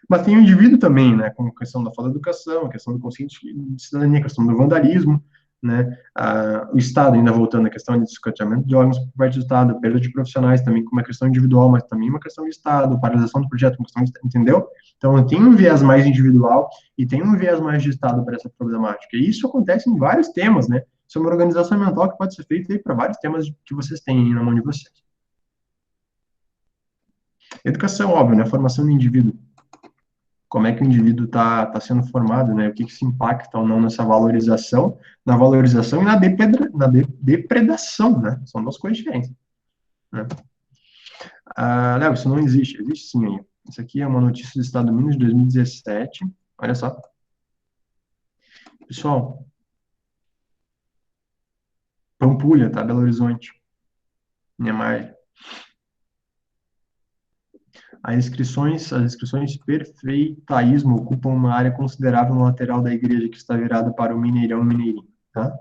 Mas tem o indivíduo também, né, como a questão da falta de educação, a questão do conceito de cidadania, a questão do vandalismo, né, o Estado, ainda voltando à questão de escateamento de órgãos por parte do Estado, perda de profissionais também como uma questão individual, mas também uma questão de Estado, paralisação do projeto, uma questão de, entendeu? Então, tem um viés mais individual e tem um viés mais de Estado para essa problemática. E isso acontece em vários temas, né? Isso é uma organização mental que pode ser feita para vários temas que vocês têm aí na mão de vocês. Educação, óbvio, né? Formação do indivíduo, como é que o indivíduo está sendo formado, né? O que se impacta ou não nessa valorização, na valorização e na depredação, né? São duas coisas diferentes, né? Léo, isso não existe. Existe sim aí. Isso aqui é uma notícia do Estado de Minas de 2017. Olha só. Pessoal, Pampulha, tá? Belo Horizonte. Niemeyer. As inscrições perfeitaísmo ocupam uma área considerável no lateral da igreja que está virada para o Mineirão Mineirinho, tá?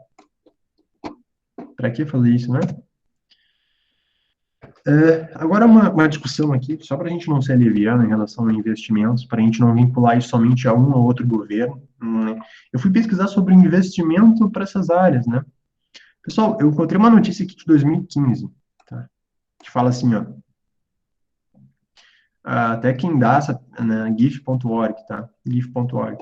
Para que fazer isso, né? Agora, uma discussão aqui, só para a gente não se aliviar em relação a investimentos, para a gente não vincular isso somente a um ou outro governo, né? Eu fui pesquisar sobre investimento para essas áreas, né? Pessoal, eu encontrei uma notícia aqui de 2015, tá? Que fala assim, ó, até quem dá essa, né, gif.org, tá? gif.org.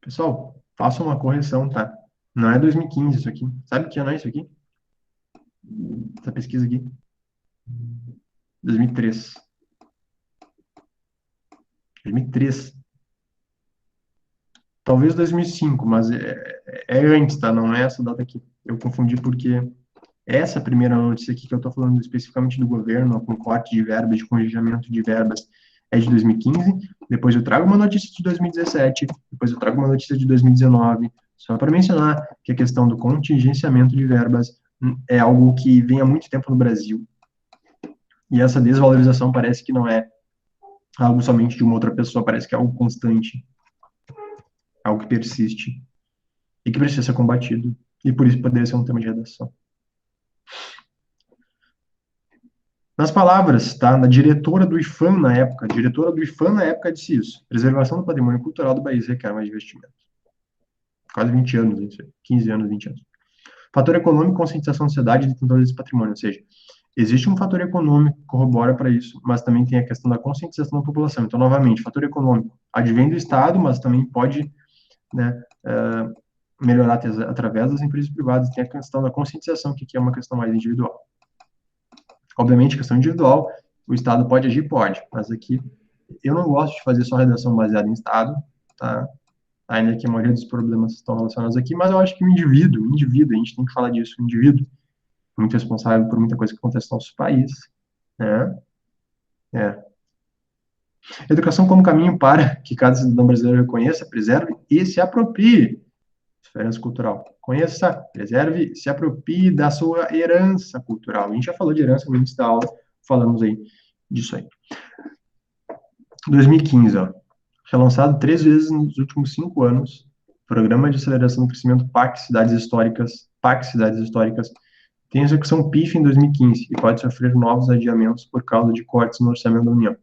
Pessoal, faça uma correção, tá? Não é 2015 isso aqui. Sabe que ano é isso aqui? Essa pesquisa aqui? 2003. 2003. talvez 2005, mas é antes, tá? Não é essa data aqui. Eu confundi porque essa primeira notícia aqui que eu estou falando especificamente do governo, com corte de verbas, de congelamento de verbas, é de 2015. Depois eu trago uma notícia de 2017, depois eu trago uma notícia de 2019, só para mencionar que a questão do contingenciamento de verbas é algo que vem há muito tempo no Brasil. E essa desvalorização parece que não é algo somente de uma outra pessoa, parece que é algo constante, algo que persiste e que precisa ser combatido. E por isso poderia ser um tema de redação. Nas palavras, tá? Da diretora do IFAM na época, a diretora do IFAM na época disse isso: preservação do patrimônio cultural do país requer mais investimento. Quase 20 anos, isso aí. 15 anos, 20 anos. Fator econômico, conscientização da sociedade e detentores desse patrimônio, ou seja, existe um fator econômico que corrobora para isso, mas também tem a questão da conscientização da população. Então, novamente, fator econômico advém do Estado, mas também pode, né, melhorar através das empresas privadas. Tem a questão da conscientização, que aqui é uma questão mais individual. Obviamente, questão individual, o Estado pode agir? Pode, mas aqui eu não gosto de fazer só redação baseada em Estado, tá? Ainda que a maioria dos problemas estão relacionados aqui, mas eu acho que o indivíduo, a gente tem que falar disso, o indivíduo, muito responsável por muita coisa que acontece no nosso país, né? Educação como caminho para que cada cidadão brasileiro reconheça, preserve e se aproprie. Diferença cultural. Conheça, preserve, se aproprie da sua herança cultural. A gente já falou de herança no início da aula, falamos aí disso aí. 2015, ó. Relançado 3 vezes nos últimos 5 anos, Programa de Aceleração do Crescimento PAC Cidades Históricas, tem execução PIF em 2015 e pode sofrer novos adiamentos por causa de cortes no orçamento da União.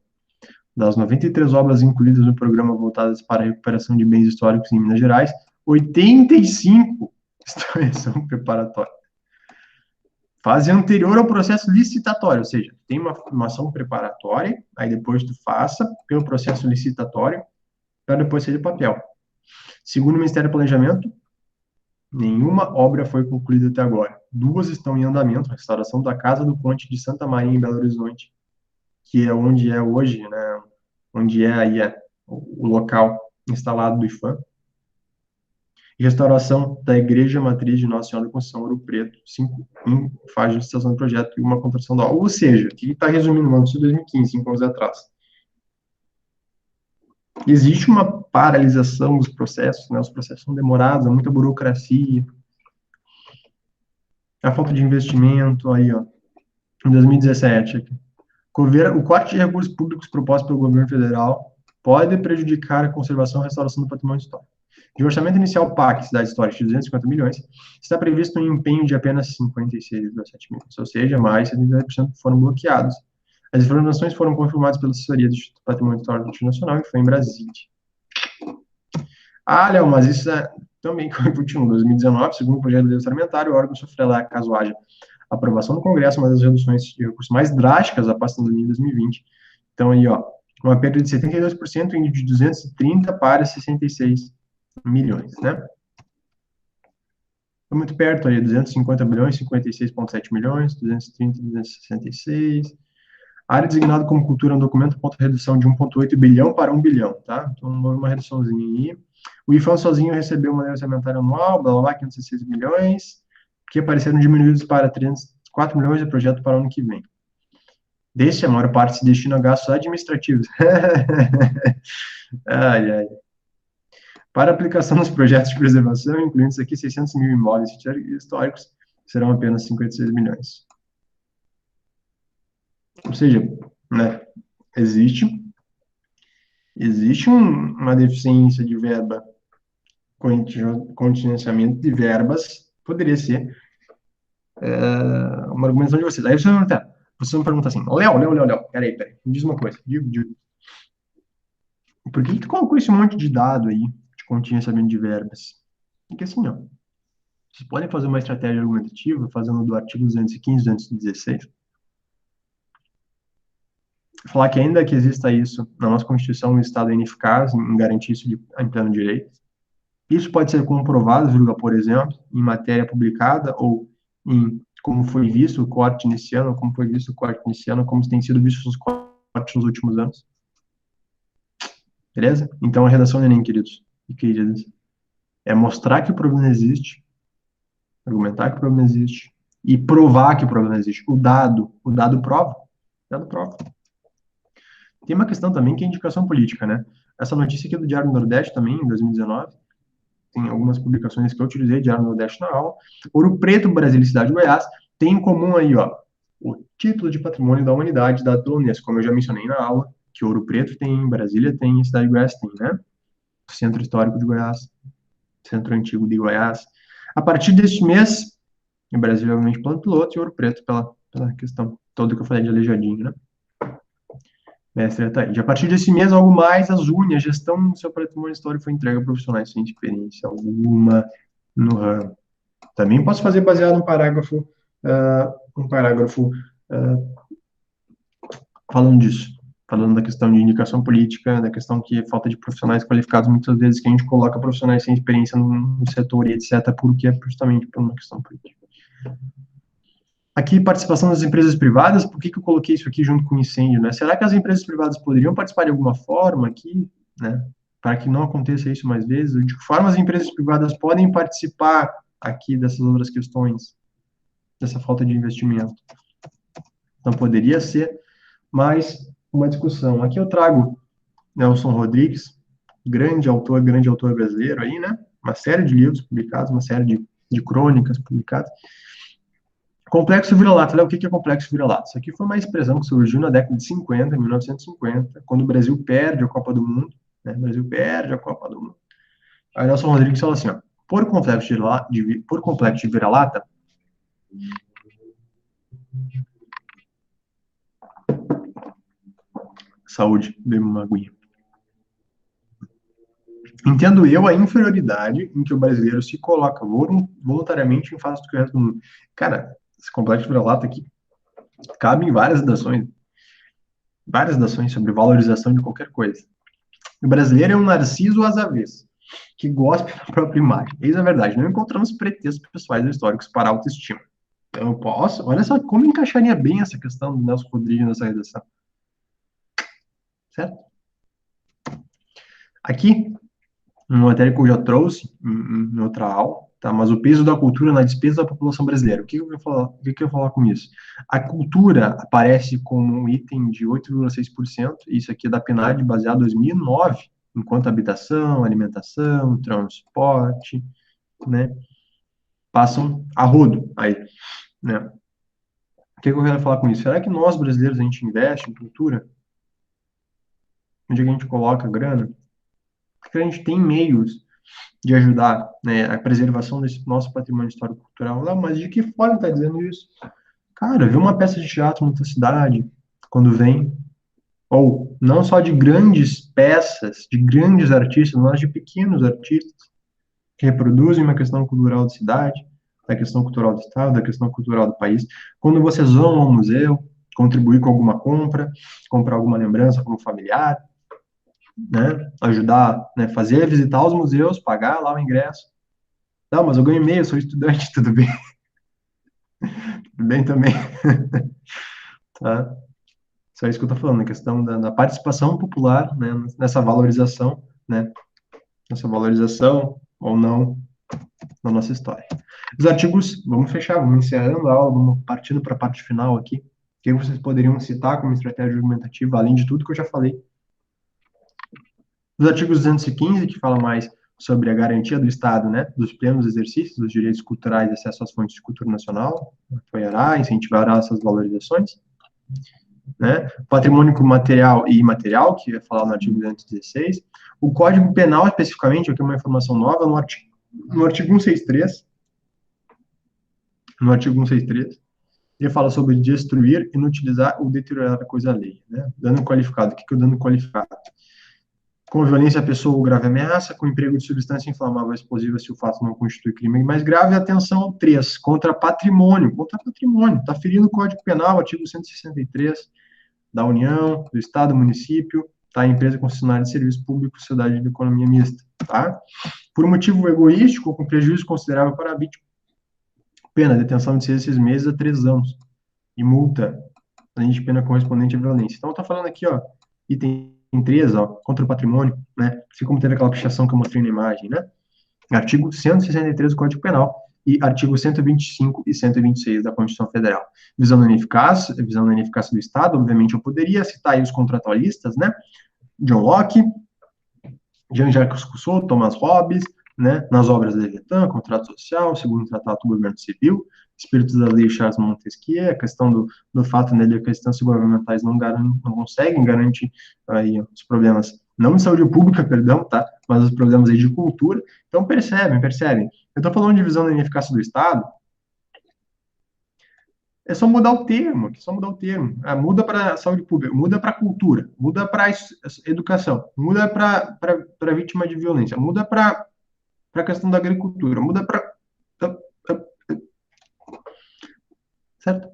Das 93 obras incluídas no programa voltadas para a recuperação de bens históricos em Minas Gerais, 85 estão em ação preparatória. Fase anterior ao processo licitatório, ou seja, tem uma ação preparatória, aí depois tu faça pelo processo licitatório, para depois sair do papel. Segundo o Ministério do Planejamento, nenhuma obra foi concluída até agora. 2 estão em andamento, a restauração da Casa do Conde de Santa Maria, em Belo Horizonte, que é onde é hoje, né, onde é aí o local instalado do IFAM. E restauração da Igreja Matriz de Nossa Senhora da Conceição, Ouro Preto, 5 em fase de licitação do projeto e uma contratação da obra. Ou seja, aqui está resumindo, ano de 2015, 5 anos atrás. Existe uma paralisação dos processos, né? Os processos são demorados, há muita burocracia, a falta de investimento, aí, ó, em 2017, aqui. O corte de recursos públicos proposto pelo governo federal pode prejudicar a conservação e restauração do patrimônio histórico. De orçamento inicial PAC, cidade histórica, de 250 milhões, está previsto um empenho de apenas 56,7 milhões, ou seja, mais de 70% foram bloqueados. As informações foram confirmadas pela assessoria do Instituto Patrimônio Histórico Internacional e foi em Brasília. Ah, Léo, mas isso também continua. Em 2019, segundo o projeto de lei orçamentário, o órgão sofrerá, caso haja aprovação do Congresso, uma das reduções de recursos mais drásticas a pasta em 2020. Então, aí, ó, uma perda de 72%, indo de 230 para 66 milhões, né? Foi muito perto aí, 250 bilhões, 56,7 milhões, 230, 266. A área designada como cultura é um documento aponta redução de 1,8 bilhão para 1 bilhão, tá? Então, uma reduçãozinha aí. O IFAM sozinho recebeu uma lei orçamentária anual, blá, blá, blá, 506 milhões, que apareceram diminuídos para 304 milhões de projeto para o ano que vem. Desse, a maior parte se destina a gastos administrativos. Ai, ai. Para aplicação dos projetos de preservação, incluindo isso aqui, 600 mil imóveis históricos, serão apenas 56 milhões. Ou seja, né, existe uma deficiência de verba, contingenciamento de verbas, poderia ser uma argumentação de vocês. Aí você me pergunta assim, Léo, peraí, me diz uma coisa, digo. Por que tu colocou esse monte de dado aí, de contingenciamento de verbas? Porque assim, ó, vocês podem fazer uma estratégia argumentativa, fazendo do artigo 215, 216, falar que ainda que exista isso na nossa Constituição, o Estado é ineficaz em garantir isso em pleno direito. Isso pode ser comprovado, por exemplo, em matéria publicada ou em como foi visto o corte nesse ano, como foi visto o corte nesse ano, como tem sido visto os cortes nos últimos anos. Beleza? Então, a redação do Enem, queridos e queridas. É mostrar que o problema existe, argumentar que o problema existe e provar que o problema existe. O dado prova. O dado prova. Tem uma questão também que é indicação política, né? Essa notícia aqui é do Diário do Nordeste também, em 2019. Tem algumas publicações que eu utilizei, Diário do Nordeste na aula. Ouro Preto, Brasília e Cidade de Goiás tem em comum aí, ó, o título de Patrimônio da Humanidade dado pela Unesco, como eu já mencionei na aula, que Ouro Preto tem, Brasília tem, Cidade de Goiás tem, né? Centro Histórico de Goiás, Centro Antigo de Goiás. A partir deste mês, em Brasília, obviamente, plano piloto e Ouro Preto pela questão toda que eu falei de Aleijadinho, né? Mestre Ataíde. A partir desse mês, algo mais, as unhas, gestão do seu patrimônio histórico foi entregue a profissionais sem experiência alguma no ramo. Também posso fazer baseado no parágrafo, falando disso, falando da questão de indicação política, da questão que é falta de profissionais qualificados, muitas vezes que a gente coloca profissionais sem experiência no setor e etc., porque é justamente por uma questão política. Aqui, participação das empresas privadas, por que eu coloquei isso aqui junto com o incêndio, né? Será que as empresas privadas poderiam participar de alguma forma aqui, né? Para que não aconteça isso mais vezes? De que forma as empresas privadas podem participar aqui dessas outras questões, dessa falta de investimento? Então, poderia ser mais uma discussão. Aqui eu trago Nelson Rodrigues, grande autor brasileiro aí, né? Uma série de livros publicados, uma série de crônicas publicadas. Complexo vira-lata, né? O que é complexo vira-lata? Isso aqui foi uma expressão que surgiu na década de 50, 1950, quando o Brasil perde a Copa do Mundo, né? O Brasil perde a Copa do Mundo. Aí Nelson Rodrigues falou assim, ó, por complexo de vira-lata, saúde, bebe uma aguinha. Entendo eu a inferioridade em que o brasileiro se coloca voluntariamente em face do que o resto do mundo. Cara, esse complexo de vira-lata aqui cabe em várias dações sobre valorização de qualquer coisa. O brasileiro é um narciso às avessas, que gospe da própria imagem. Eis a verdade, não encontramos pretextos pessoais ou históricos para autoestima. Então, eu posso, olha só como encaixaria bem essa questão do Nelson Rodrigues nessa redação. Certo? Aqui, uma matéria que eu já trouxe em outra aula, tá? Mas o peso da cultura na despesa da população brasileira. O que eu vou falar, o que eu vou falar com isso? A cultura aparece como um item de 8,6%, isso aqui é da PNAD, baseado em 2009, enquanto habitação, alimentação, transporte, né, passam a rodo aí, né? O que eu quero falar com isso? Será que nós, brasileiros, a gente investe em cultura? Onde é que a gente coloca a grana? Porque a gente tem meios de ajudar, né, a preservação desse nosso patrimônio histórico-cultural lá, mas de que forma está dizendo isso? Cara, ver uma peça de teatro na tua cidade, quando vem, ou não só de grandes peças, de grandes artistas, mas de pequenos artistas, que reproduzem uma questão cultural da cidade, da questão cultural do estado, da questão cultural do país. Quando vocês vão ao museu, contribuir com alguma compra, comprar alguma lembrança como familiar, né, ajudar, né, fazer, visitar os museus, pagar lá o ingresso. Não, mas eu ganho e-mail, eu sou estudante, tudo bem? Tudo bem também, tá? Só isso que eu tô falando, a questão da participação popular, né, né, nessa valorização ou não na nossa história. Os artigos, vamos fechar, vamos encerrando a aula, vamos partindo para a parte final aqui. O que vocês poderiam citar como estratégia argumentativa, além de tudo que eu já falei? Os artigos 215, que fala mais sobre a garantia do Estado, né, dos plenos exercícios dos direitos culturais e acesso às fontes de cultura nacional, apoiará, incentivará essas valorizações, né, patrimônio material e imaterial, que é falar no artigo 216, o Código Penal, especificamente, aqui é uma informação nova, no artigo 163, ele fala sobre destruir, inutilizar ou deteriorar a coisa alheia, né, dano qualificado. O que é o dano qualificado? Com violência à pessoa ou grave ameaça, com emprego de substância inflamável ou explosiva se o fato não constitui crime mais grave, atenção ao 3, contra patrimônio, está ferindo o Código Penal, artigo 163, da União, do Estado, do município, tá? Empresa concessionária de serviço público, sociedade de economia mista, tá? Por um motivo egoístico ou com prejuízo considerável para a vítima, pena, detenção de 6 meses a 3 anos, e multa, além de pena correspondente à violência. Então, tá falando aqui, ó, item 3, ó, contra o patrimônio, né? Assim como teve aquela pichação que eu mostrei na imagem, né? Artigo 163 do Código Penal e artigo 125 e 126 da Constituição Federal. Visando a ineficácia do Estado, obviamente eu poderia citar aí os contratualistas, né? John Locke, Jean-Jacques Rousseau, Thomas Hobbes, né, nas obras de Leviathan, Contrato Social, Segundo Tratado do Governo Civil, Espíritos da Lei, Charles Montesquieu, a questão do fato nele que as instâncias governamentais não conseguem garantir aí os problemas, não de saúde pública, perdão, tá, mas os problemas aí de cultura. Então, percebem. Eu estou falando de divisão da ineficácia do Estado, é só mudar o termo, muda para a saúde pública, muda para a cultura, muda para a educação, muda para a vítima de violência, muda para a questão da agricultura, muda para... Certo?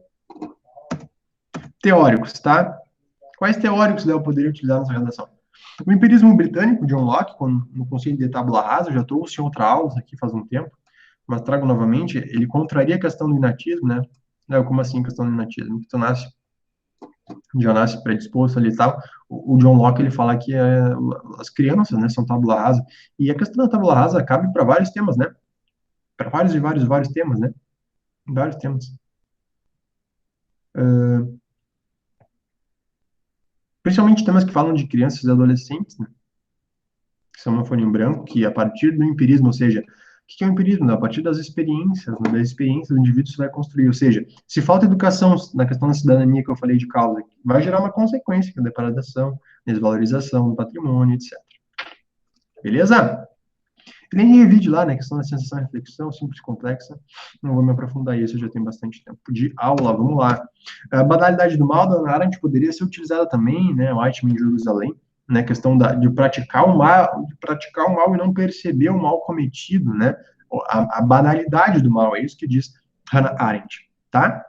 Teóricos, tá? Quais teóricos eu poderia utilizar nessa redação? O empirismo britânico, John Locke, no conceito de tabula rasa, eu já trouxe em outra aula aqui faz um tempo, mas trago novamente, ele contraria a questão do inatismo, né? Como assim a questão do inatismo? Que tu já nasce predisposto ali e tal. O John Locke, ele fala que as crianças, né, são tabula rasa, e a questão da tabula rasa cabe para vários temas, né? Para vários temas, né? Vários temas. Principalmente temas que falam de crianças e adolescentes, né? Que são uma folha em branco, que a partir do empirismo, ou seja, o que é o empirismo? A partir das experiências, né, das experiências do indivíduo se vai construir. Ou seja, se falta educação na questão da cidadania que eu falei de causa, vai gerar uma consequência, que é a depredação, desvalorização do patrimônio, etc. Beleza? Nem revide lá, né, questão da sensação e reflexão, simples e complexa, não vou me aprofundar isso, eu já tenho bastante tempo de aula, vamos lá. A banalidade do mal da Hannah Arendt poderia ser utilizada também, né, o Eichmann de Jerusalém, né, questão de praticar o mal e não perceber o mal cometido, né, a banalidade do mal, é isso que diz Hannah Arendt, tá?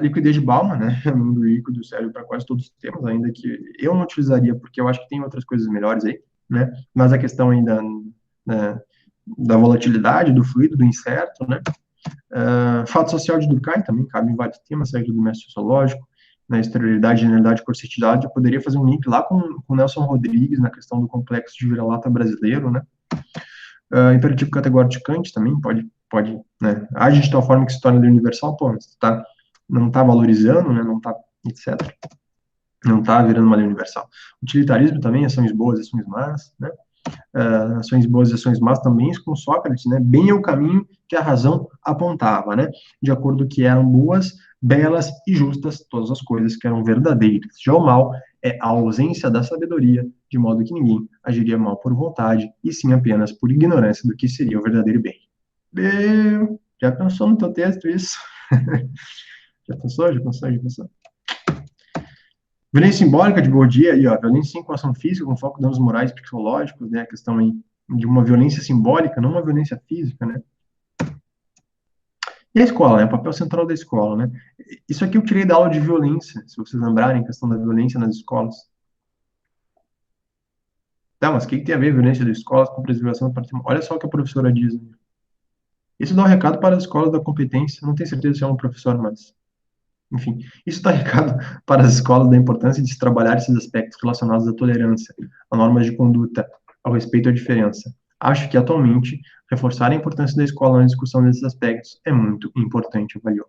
Liquidez de Bauman, né, é um mundo líquido serve para quase todos os temas, ainda que eu não utilizaria, porque eu acho que tem outras coisas melhores aí, né, mas a questão ainda, né, da volatilidade, do fluido, do incerto, né, fato social de Durkheim também cabe em vários temas, seja do mestre sociológico, na exterioridade, generalidade, coercitividade, eu poderia fazer um link lá com Nelson Rodrigues, na questão do complexo de vira-lata brasileiro, né, imperativo categórico de Kant também pode, né, age de tal forma que se torna universal, pô, tá, não está valorizando, né, não está, etc. Não está virando uma lei universal. Utilitarismo também, ações boas, ações más, né? Ações boas e ações más também, com Sócrates, né? Bem é o caminho que a razão apontava, né? De acordo que eram boas, belas e justas todas as coisas que eram verdadeiras. Já o mal é a ausência da sabedoria, de modo que ninguém agiria mal por vontade, e sim apenas por ignorância do que seria o verdadeiro bem. Já pensou no teu texto isso? Já pensou? Violência simbólica de Bourdieu, aí, ó, violência sim com ação física, com foco em danos morais e psicológicos, né, a questão aí de uma violência simbólica, não uma violência física, né. E a escola, né, o papel central da escola, né. Isso aqui eu tirei da aula de violência, se vocês lembrarem, a questão da violência nas escolas. Tá, mas o que tem a ver a violência das escolas com preservação do patrimônio? Olha só o que a professora diz. Né? Isso dá um recado para as escolas da competência, não tenho certeza se é um professor, mas enfim, isso dá recado para as escolas da importância de se trabalhar esses aspectos relacionados à tolerância, a normas de conduta, ao respeito à diferença. Acho que, atualmente, reforçar a importância da escola na discussão desses aspectos é muito importante, avaliou.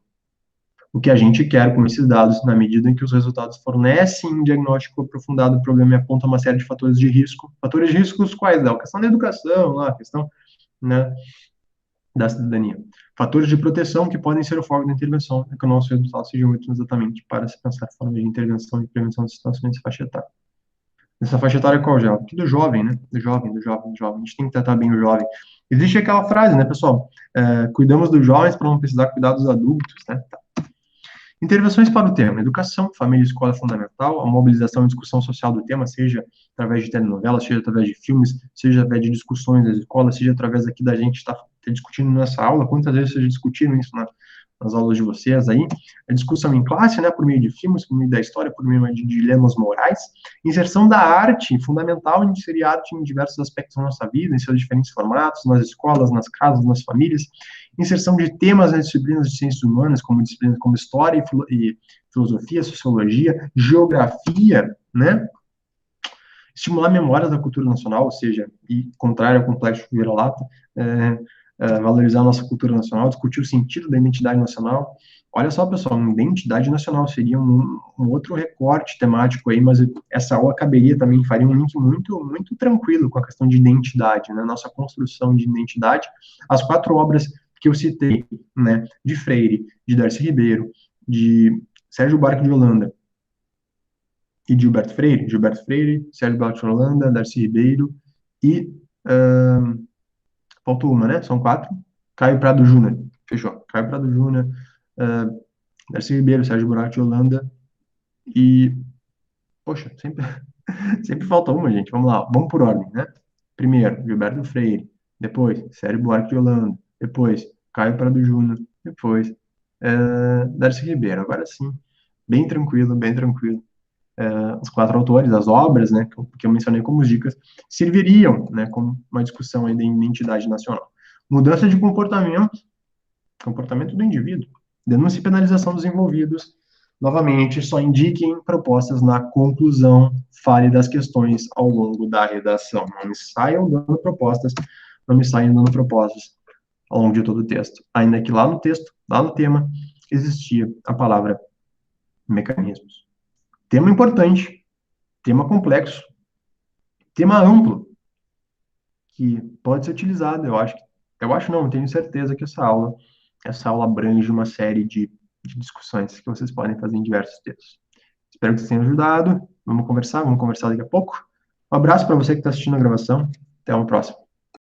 O que a gente quer com esses dados, na medida em que os resultados fornecem um diagnóstico aprofundado do problema e apontam uma série de fatores de risco. Fatores de risco os quais? A questão da educação, a questão, né, da cidadania. Fatores de proteção que podem ser o foco da intervenção, é que o nosso resultado seja muito exatamente para se pensar formas de intervenção e prevenção de situações nessa faixa etária. Nessa faixa etária qual já? Aqui do jovem, né? Do jovem. A gente tem que tratar bem o jovem. Existe aquela frase, né, pessoal? Cuidamos dos jovens para não precisar cuidar dos adultos, né? Tá. Intervenções para o tema: educação, família e escola fundamental, a mobilização e discussão social do tema, seja através de telenovelas, seja através de filmes, seja através de discussões das escolas, seja através aqui da gente estar discutindo nessa aula. Quantas vezes vocês discutiram isso nas aulas de vocês aí? A discussão em classe, né, por meio de filmes, por meio da história, por meio de dilemas morais. Inserção da arte, fundamental inserir arte em diversos aspectos da nossa vida, em seus diferentes formatos, nas escolas, nas casas, nas famílias. Inserção de temas nas disciplinas de ciências humanas, como disciplinas como história e filosofia, sociologia, geografia, né? estimular memórias da cultura nacional, ou seja, e contrário ao complexo de vira-lata, valorizar a nossa cultura nacional, discutir o sentido da identidade nacional. Olha só, pessoal, uma identidade nacional seria um outro recorte temático aí, mas essa aula caberia também, faria um link muito tranquilo com a questão de identidade, né, nossa construção de identidade. As 4 obras que eu citei, né, de Freire, de Darcy Ribeiro, de Sérgio Buarque de Holanda e de Gilberto Freire, Sérgio Buarque de Holanda, Darcy Ribeiro e faltou uma, né? São 4. Caio Prado Júnior, fechou. Caio Prado Júnior, Darcy Ribeiro, Sérgio Buarque de Holanda e poxa, sempre falta uma, gente. Vamos lá, vamos por ordem, né? Primeiro, Gilberto Freire, depois Sérgio Buarque de Holanda, depois Caio Prado Júnior, depois Darcy Ribeiro. Agora sim, bem tranquilo, bem tranquilo. Os 4 autores, as obras, né, que eu mencionei como dicas, serviriam, né, como uma discussão aí da identidade nacional. Mudança de comportamento do indivíduo, denúncia e penalização dos envolvidos. Novamente, só indiquem propostas na conclusão, fale das questões ao longo da redação. Não me saiam dando propostas, não me saiam dando propostas ao longo de todo o texto. Ainda que lá no texto, lá no tema, existia a palavra mecanismos. Tema importante, tema complexo, tema amplo, que pode ser utilizado. Eu acho não, eu tenho certeza que essa aula abrange uma série de discussões que vocês podem fazer em diversos textos. Espero que vocês tenham ajudado. Vamos conversar daqui a pouco. Um abraço para você que está assistindo a gravação. Até uma próxima.